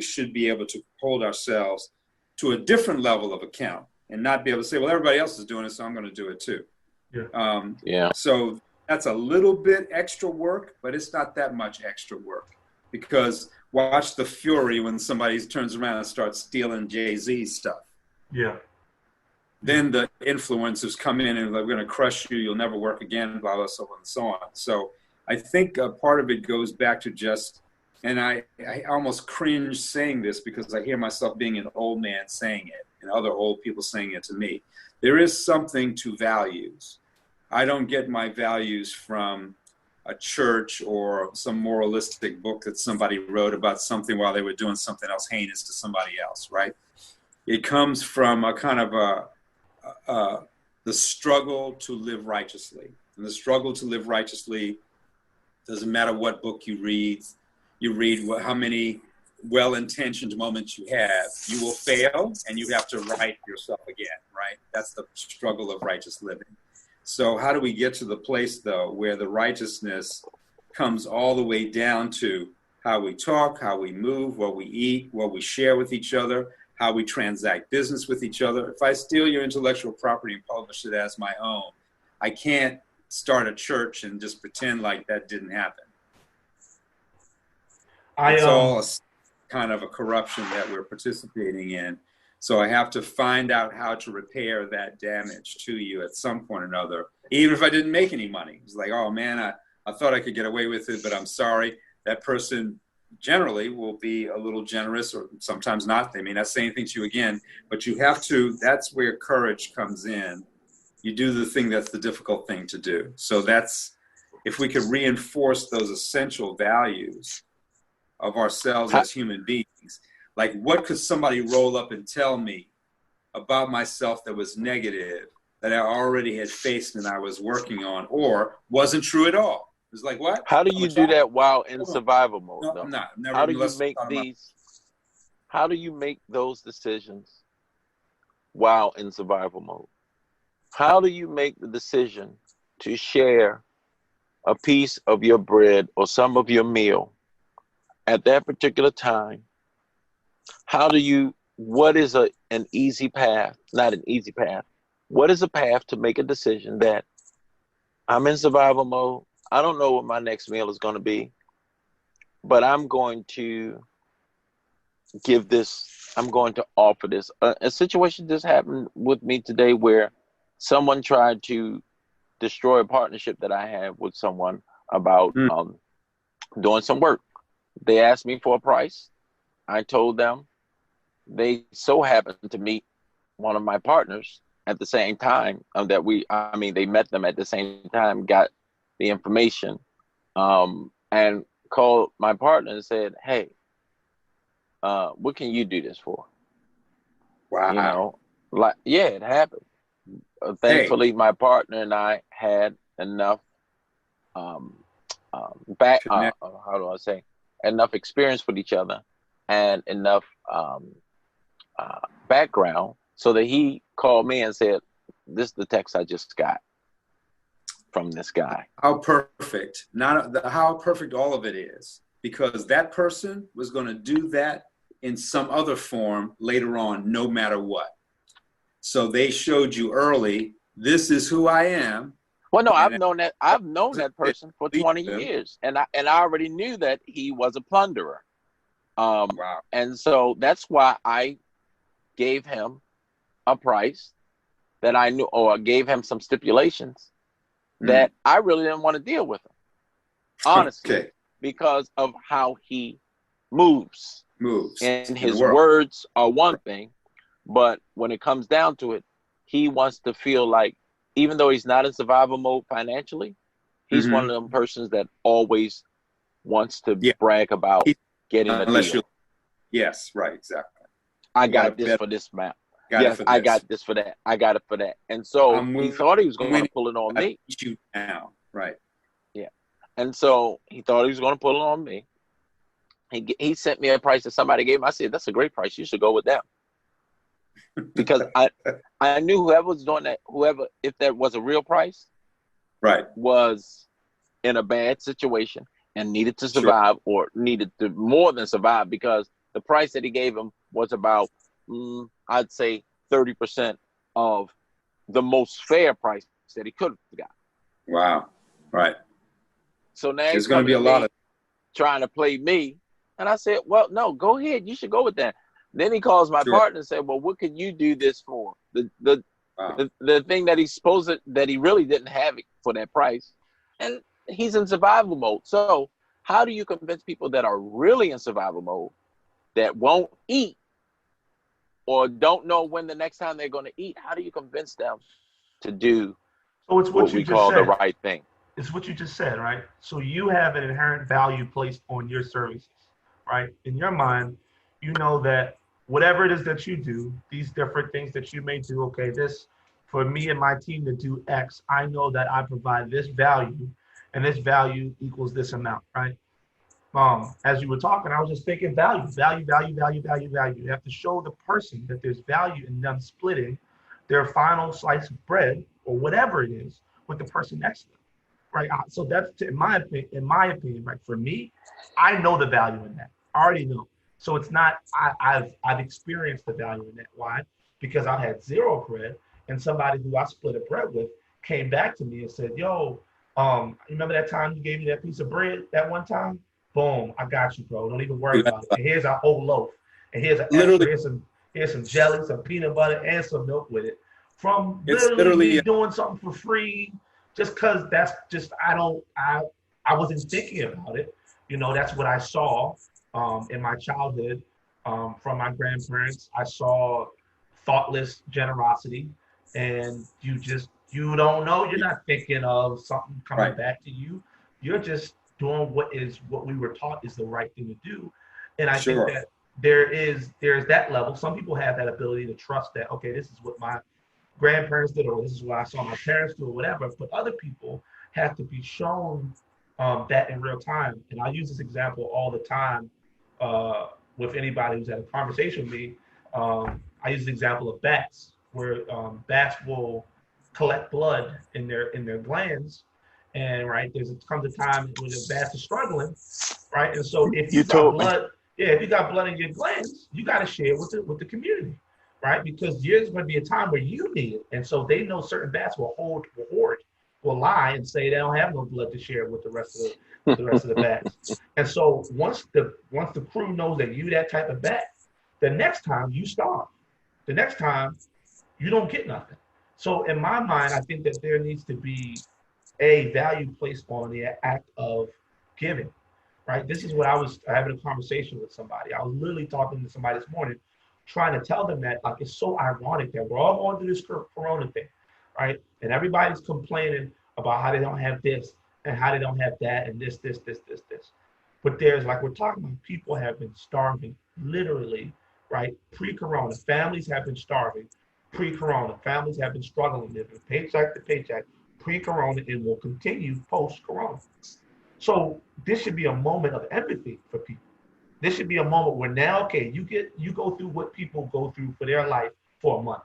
[SPEAKER 4] should be able to hold ourselves to a different level of account and not be able to say, well, everybody else is doing it, so I'm going to do it too. So that's a little bit extra work, but it's not that much extra work, because watch the fury when somebody turns around and starts stealing Jay-Z stuff. Then the influencers come in and they're going to crush you. You'll never work again, blah, blah, so on and so on. So I think part of it goes back to just, and I almost cringe saying this because I hear myself being an old man saying it, and other old people saying it to me. There is something to values. I don't get my values from a church or some moralistic book that somebody wrote about something while they were doing something else heinous to somebody else, right? It comes from a kind of the struggle to live righteously. And the struggle to live righteously doesn't matter what book you read how many well-intentioned moments you have. You will fail, and you have to right yourself again, right? That's the struggle of righteous living. So how do we get to the place, though, where the righteousness comes all the way down to how we talk, how we move, what we eat, what we share with each other, how we transact business with each other? If I steal your intellectual property and publish it as my own, I can't start a church and just pretend like that didn't happen. It's all a kind of a corruption that we're participating in. So I have to find out how to repair that damage to you at some point or another, even if I didn't make any money. It's like, oh man, I thought I could get away with it, but I'm sorry. That person generally will be a little generous, or sometimes not. They may not say anything to you again, but you have to, that's where courage comes in. You do the thing that's the difficult thing to do. So that's, if we could reinforce those essential values of ourselves as human beings, like what could somebody roll up and tell me about myself that was negative, that I already had faced and I was working on, or wasn't true at all? It's like, what?
[SPEAKER 5] How do you do that while in survival mode?
[SPEAKER 4] No,
[SPEAKER 5] though?
[SPEAKER 4] I'm not. Never,
[SPEAKER 5] how do you make those decisions while in survival mode? How do you make the decision to share a piece of your bread or some of your meal at that particular time? What is an easy path? Not an easy path. What is a path to make a decision that I'm in survival mode? I don't know what my next meal is going to be, but I'm going to offer this. A situation just happened with me today where someone tried to destroy a partnership that I have with someone about doing some work. They asked me for a price. I told them. They so happened to meet one of my partners at the same time they met them at the same time, got the information, and called my partner and said, hey, what can you do this for?
[SPEAKER 4] Wow.
[SPEAKER 5] It happened. Thankfully, my partner and I had enough enough experience with each other and enough background so that he called me and said, this is the text I just got from this guy.
[SPEAKER 4] How perfect. How perfect all of it is, because that person was going to do that in some other form later on, no matter what. So they showed you early, this is who I am.
[SPEAKER 5] Well, no, I've known that person for 20 years, and I already knew that he was a plunderer. Wow. And so that's why I gave him a price that I knew, or gave him some stipulations that I really didn't want to deal with him, honestly, because of how he moves. And his words are one thing, but when it comes down to it, he wants to feel like, even though he's not in survival mode financially, he's one of them persons that always wants to brag about getting a deal.
[SPEAKER 4] Yes, right, exactly.
[SPEAKER 5] I got this for this amount. Yes, I got this for that. I got it for that. And so he thought he was going to pull it on me.
[SPEAKER 4] Now, right.
[SPEAKER 5] Yeah. And so he thought he was going to pull it on me. He sent me a price that somebody gave him. I said, that's a great price. You should go with them. Because I knew whoever was doing that, if that was a real price,
[SPEAKER 4] right, was
[SPEAKER 5] in a bad situation and needed to survive, or needed to more than survive, because the price that he gave him was about, I'd say 30% of the most fair price that he could have got.
[SPEAKER 4] Wow. Right.
[SPEAKER 5] So now there's going to be a lot of trying to play me. And I said, well, no, go ahead. You should go with that. Then he calls my partner and said, well, what can you do this for? The thing that that he really didn't have it for that price. And he's in survival mode. So how do you convince people that are really in survival mode, that won't eat or don't know when the next time they're going to eat, how do you convince them to do
[SPEAKER 2] So it's
[SPEAKER 5] what
[SPEAKER 2] you
[SPEAKER 5] we
[SPEAKER 2] just
[SPEAKER 5] call
[SPEAKER 2] said.
[SPEAKER 5] the right thing?
[SPEAKER 2] It's what you just said, right? So you have an inherent value placed on your services, right? In your mind, you know that whatever it is that you do, these different things that you may do, okay, this, for me and my team to do X, I know that I provide this value, and this value equals this amount, right? As you were talking, I was just thinking value. You have to show the person that there's value in them splitting their final slice of bread or whatever it is with the person next to them, right? So that's in my opinion, right? For me, I know the value in that. I already know. So it's not. I've experienced the value in that. Why? Because I had zero bread, and somebody who I split a bread with came back to me and said, "Yo, remember that time you gave me that piece of bread that one time? Boom, I got you, bro. Don't even worry about it. And here's our whole loaf. And here's an extra. Here's some jelly, some peanut butter, and some milk with it. From literally me doing something for free, just because that's just I wasn't thinking about it. You know, that's what I saw in my childhood from my grandparents. I saw thoughtless generosity, and you don't know. You're not thinking of something coming back to you. You're just doing what we were taught is the right thing to do. And I think that there's that level. Some people have that ability to trust that, okay, this is what my grandparents did, or this is what I saw my parents do, or whatever. But other people have to be shown that in real time. And I use this example all the time with anybody who's had a conversation with me. I use the example of bats, where bats will collect blood in their glands. And right, comes a time when the bats are struggling, right? And so if you got blood, if you got blood in your glands, you got to share with the community, right? Because there's going to be a time where you need it, and so they know certain bats will lie and say they don't have no blood to share with the rest of the bats. And so once the crew knows that you that type of bat, the next time you starve, the next time you don't get nothing. So in my mind, I think that there needs to be a value placed on the act of giving, right? This is what I was having a conversation with somebody. I was literally talking to somebody this morning, trying to tell them that, like, it's so ironic that we're all going through this corona thing, right? And everybody's complaining about how they don't have this and how they don't have that and this. But there's, like we're talking about, people have been starving, literally, right? Pre-corona, families have been starving. Pre-corona, families have been struggling, living paycheck to paycheck. Pre-corona, and will continue post-corona. So this should be a moment of empathy for people. This should be a moment where now, okay, you go through what people go through for their life for a month,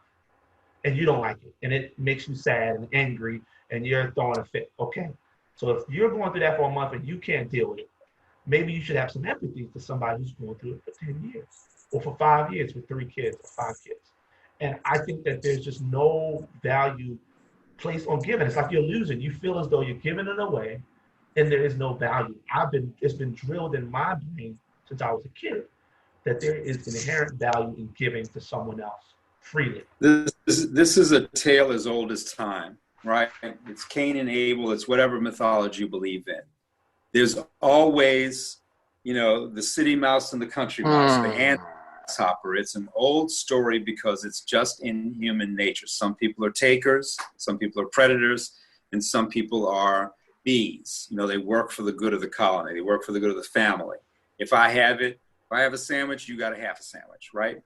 [SPEAKER 2] and you don't like it, and it makes you sad and angry, and you're throwing a fit. Okay, so if you're going through that for a month and you can't deal with it, maybe you should have some empathy for somebody who's going through it for 10 years, or for 5 years with 3 kids or 5 kids. And I think that there's just no value placed on giving. It's like you're losing. You feel as though you're giving it away, and there is no value. It's been drilled in my brain since I was a kid that there is inherent value in giving to someone else freely.
[SPEAKER 4] This is a tale as old as time, right? It's Cain and Abel. It's whatever mythology you believe in. There's always, the city mouse and the country mouse, the ant hopper. It's an old story because it's just in human nature. Some people are takers, some people are predators, and some people are bees. They work for the good of the colony. They work for the good of the family. If I have a sandwich, you got to have a sandwich, right?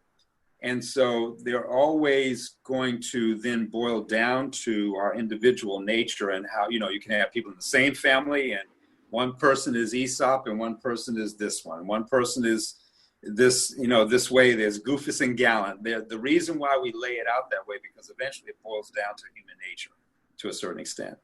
[SPEAKER 4] And so they're always going to then boil down to our individual nature and how, you can have people in the same family, and one person is Aesop and one person is this one. One person is this, this way. There's Goofus and Gallant. The reason why we lay it out that way, because eventually it boils down to human nature to a certain extent.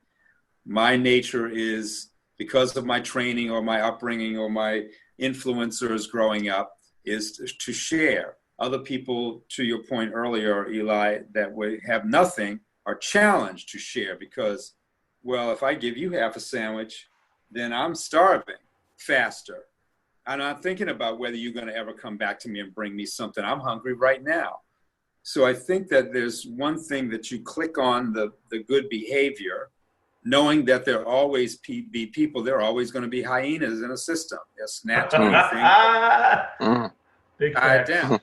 [SPEAKER 4] My nature is, because of my training or my upbringing or my influencers growing up, is to share. Other people, to your point earlier, Eli, that we have nothing, are challenged to share because, well, if I give you half a sandwich, then I'm starving faster. I'm not thinking about whether you're going to ever come back to me and bring me something. I'm hungry right now. So I think that there's one thing that you click on, the good behavior, knowing that there always be people, there are always going to be hyenas in a system. They'll snatch anything,
[SPEAKER 2] Big
[SPEAKER 4] tie it down.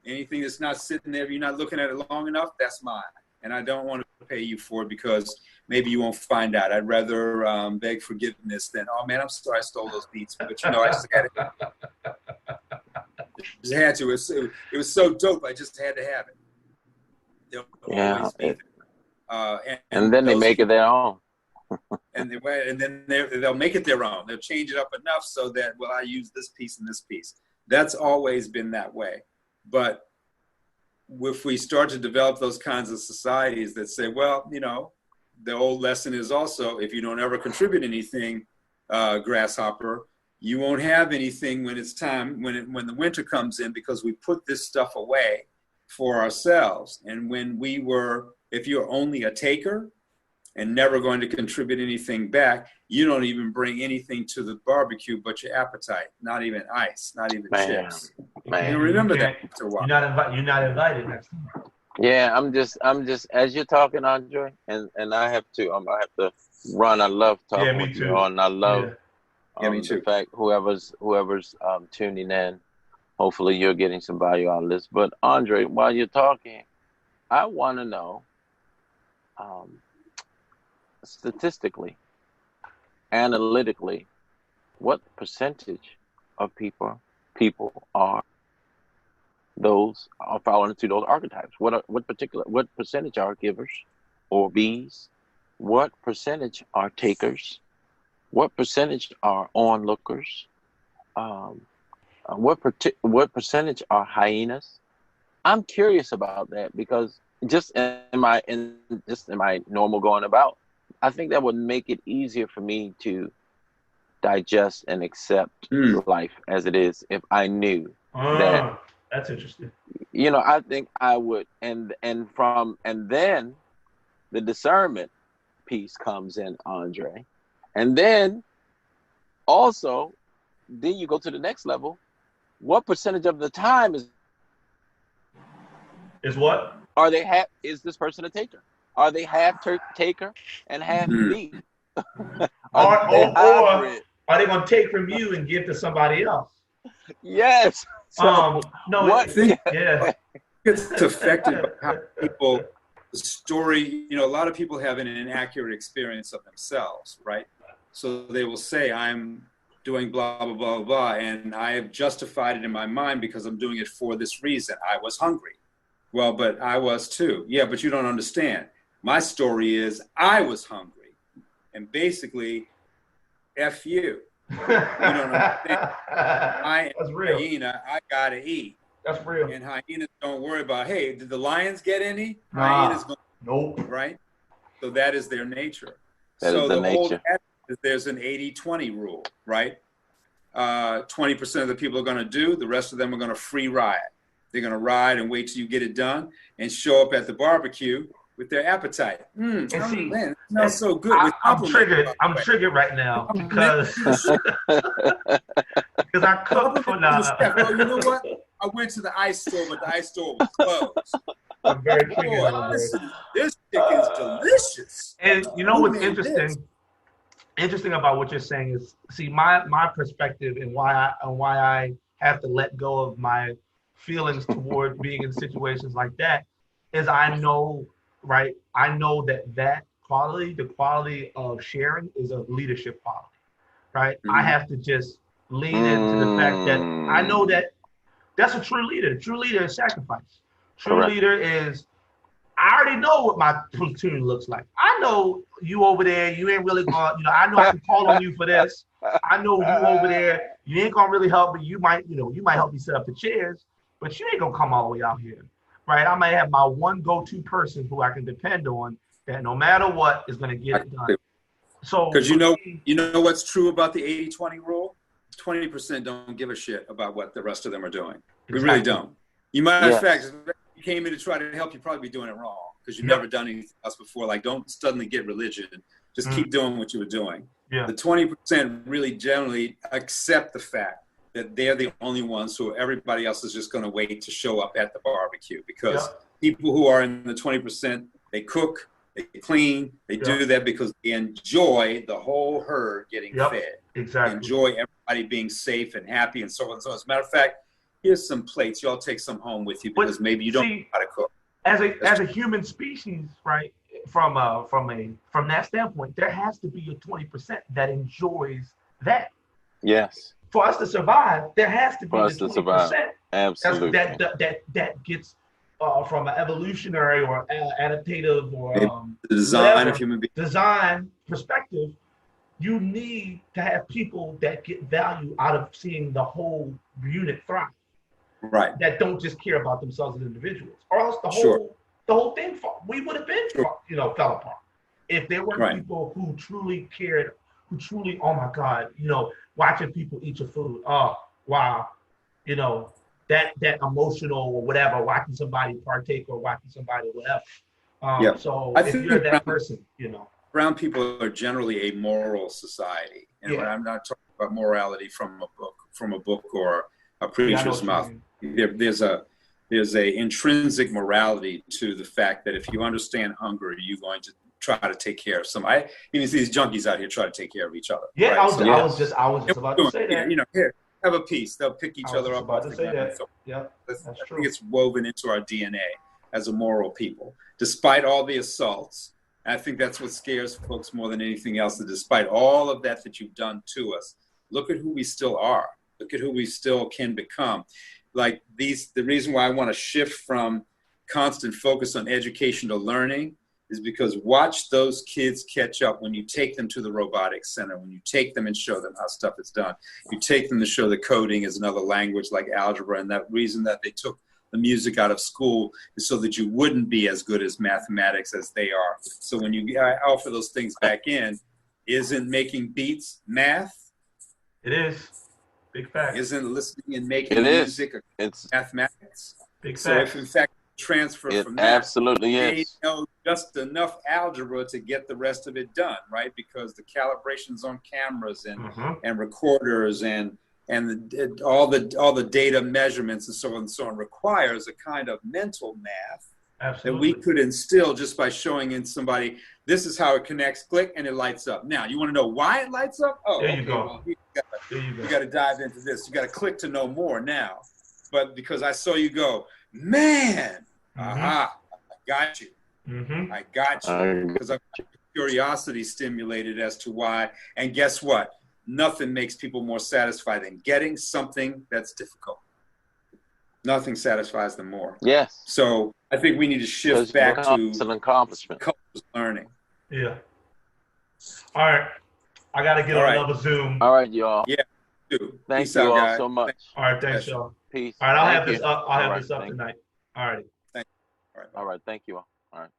[SPEAKER 4] Anything that's not sitting there, if you're not looking at it long enough, that's mine. And I don't want to pay you for it because maybe you won't find out. I'd rather beg forgiveness than, oh man, I'm sorry I stole those beats. But I just had it. Just had to. It was so dope. I just had to have it. They'll always be there.
[SPEAKER 5] And then they make it their own.
[SPEAKER 4] and then they'll make it their own. They'll change it up enough so that, well, I use this piece and this piece. That's always been that way. But if we start to develop those kinds of societies that say, well, the old lesson is also, if you don't ever contribute anything, grasshopper, you won't have anything when it's time, when the winter comes in, because we put this stuff away for ourselves. And if you're only a taker and never going to contribute anything back, you don't even bring anything to the barbecue but your appetite, not even ice, not even chips.
[SPEAKER 5] Man.
[SPEAKER 4] You remember that after a while.
[SPEAKER 2] You're not invited next time.
[SPEAKER 5] Yeah, I'm just as you're talking, Andre, and I have to run. I love talking with you, and I love
[SPEAKER 4] me too.
[SPEAKER 5] the fact whoever's tuning in, hopefully you're getting some value out of this. But Andre, while you're talking, I want to know, statistically, analytically, what percentage of people are falling into those archetypes? What percentage are givers or bees? What percentage are takers? What percentage are onlookers? What percentage are hyenas? I'm curious about that because just in my normal going about, I think that would make it easier for me to digest and accept life as it is if I knew that.
[SPEAKER 2] That's interesting.
[SPEAKER 5] I think I would, and then the discernment piece comes in, Andre, and then also, then you go to the next level. What percentage of the time is
[SPEAKER 2] what?
[SPEAKER 5] Is this person a taker? Are they half taker and half bee?
[SPEAKER 2] Or are they going to take from you and give to somebody else?
[SPEAKER 5] Yes. So,
[SPEAKER 4] I think it's affected by how people, the story, a lot of people have an inaccurate experience of themselves, right? So they will say, I'm doing blah, blah, blah, blah, and I have justified it in my mind because I'm doing it for this reason. I was hungry. Well, but I was too. Yeah, but you don't understand. My story is I was hungry. And basically, F you. You don't understand. I am a hyena. I got to eat.
[SPEAKER 2] That's real.
[SPEAKER 4] And hyenas don't worry about, hey, did the lions get any? Hyenas don't.
[SPEAKER 2] Nope.
[SPEAKER 4] Right? So that is their nature.
[SPEAKER 5] That is the nature.
[SPEAKER 4] There's an 80-20 rule, right? 20% of the people are going to do, the rest of them are going to free ride. They're going to ride and wait till you get it done and show up at the barbecue with their appetite. Man, it smells so good.
[SPEAKER 2] I'm triggered right now because I cooked for now.
[SPEAKER 4] Oh, you know what? I went to the ice store, but the ice store was closed.
[SPEAKER 2] I'm very triggered.
[SPEAKER 4] This chicken's delicious.
[SPEAKER 2] And you know what's interesting? Interesting about what you're saying is, see, my perspective and why I have to let go of my feelings toward being in situations like that is I know that quality, the quality of sharing, is a leadership quality, right? I have to just lean into the fact that I know that's a true leader. A true leader is sacrifice. True leader is, I already know what my platoon looks like. I know you over there, you ain't really going, I know I can call on you for this. I know you over there, you ain't gonna really help, but you might help me set up the chairs, but you ain't gonna come all the way out here, right? I might have my one go-to person who I can depend on that no matter what is gonna get it done. So,
[SPEAKER 4] because you know what's true about the 80-20 rule? 20% don't give a shit about what the rest of them are doing. Exactly. We really don't. You might, in fact, if you came in to try to help, you'd probably be doing it wrong because you've never done anything else before. Like, don't suddenly get religion. Just keep doing what you were doing. Yeah. The 20% really generally accept the fact that they're the only ones who everybody else is just going to wait to show up at the barbecue because people who are in the 20%, they cook, they clean, they do that because they enjoy the whole herd getting fed.
[SPEAKER 2] Exactly.
[SPEAKER 4] They enjoy everybody being safe and happy and so on and so on. As a matter of fact, here's some plates. Y'all take some home with you because maybe you don't know how to cook.
[SPEAKER 2] As a human species, right? From that standpoint, there has to be a 20% that enjoys that.
[SPEAKER 5] Yes.
[SPEAKER 2] For us to survive, there has to be the 20%.
[SPEAKER 5] Absolutely.
[SPEAKER 2] That gets from an evolutionary or adaptive or
[SPEAKER 4] the design of human beings.
[SPEAKER 2] Design perspective. You need to have people that get value out of seeing the whole unit thrive.
[SPEAKER 4] Right.
[SPEAKER 2] That don't just care about themselves as individuals, or else the whole thing we would have been fell apart if there weren't people who truly cared, who truly, oh my God, watching people eat your food. Oh wow, that emotional or whatever, watching somebody partake or watching somebody whatever. So if you're that person,
[SPEAKER 4] brown people are generally a moral society, and I'm not talking about morality from a book or a preacher's mouth. There's a intrinsic morality to the fact that if you understand hunger, you're going to try to take care of somebody. You see these junkies out here try to take care of each other.
[SPEAKER 2] Yeah,
[SPEAKER 4] right?
[SPEAKER 2] I was just about to say that.
[SPEAKER 4] Here, have a piece. They'll pick each other up.
[SPEAKER 2] About to say that.
[SPEAKER 4] So
[SPEAKER 2] yeah, that's
[SPEAKER 4] I
[SPEAKER 2] true.
[SPEAKER 4] think it's woven into our DNA as a moral people, despite all the assaults. I think that's what scares folks more than anything else. That despite all of that you've done to us, look at who we still are. Look at who we still can become. Like the reason why I want to shift from constant focus on education to learning is because watch those kids catch up when you take them to the robotics center, when you take them and show them how stuff is done. You take them to show that coding is another language like algebra, and that reason that they took the music out of school is so that you wouldn't be as good as mathematics as they are. So when you offer those things back in, isn't making beats math?
[SPEAKER 2] It is. Big fact.
[SPEAKER 4] Isn't listening and making music it's mathematics?
[SPEAKER 2] Big fact.
[SPEAKER 4] So if in fact transfer from that,
[SPEAKER 5] absolutely
[SPEAKER 4] they
[SPEAKER 5] is.
[SPEAKER 4] know just enough algebra to get the rest of it done, right? Because the calibrations on cameras and recorders and all the data measurements and so on and so on requires a kind of mental math that we could instill just by showing in somebody, this is how it connects, click, and it lights up. Now, you want to know why it lights up? Oh,
[SPEAKER 2] there you go.
[SPEAKER 4] Well, you got to dive into this. You got to click to know more now. But because I saw you go, man, I got you. I got you. Because I'm curiosity stimulated as to why. And guess what? Nothing makes people more satisfied than getting something that's difficult. Nothing satisfies them more.
[SPEAKER 5] Yes.
[SPEAKER 4] So I think we need to shift back to
[SPEAKER 5] an accomplishment.
[SPEAKER 4] Learning.
[SPEAKER 2] Yeah. All right. I got to get on another Zoom.
[SPEAKER 5] All right, y'all.
[SPEAKER 4] Yeah.
[SPEAKER 5] Thank
[SPEAKER 4] Peace
[SPEAKER 5] you
[SPEAKER 4] out,
[SPEAKER 5] all
[SPEAKER 4] guys.
[SPEAKER 5] so much.
[SPEAKER 2] All right. Thanks, y'all.
[SPEAKER 5] Peace.
[SPEAKER 2] All right. I'll have this up tonight. All right.
[SPEAKER 5] All right. Thank you all. All right.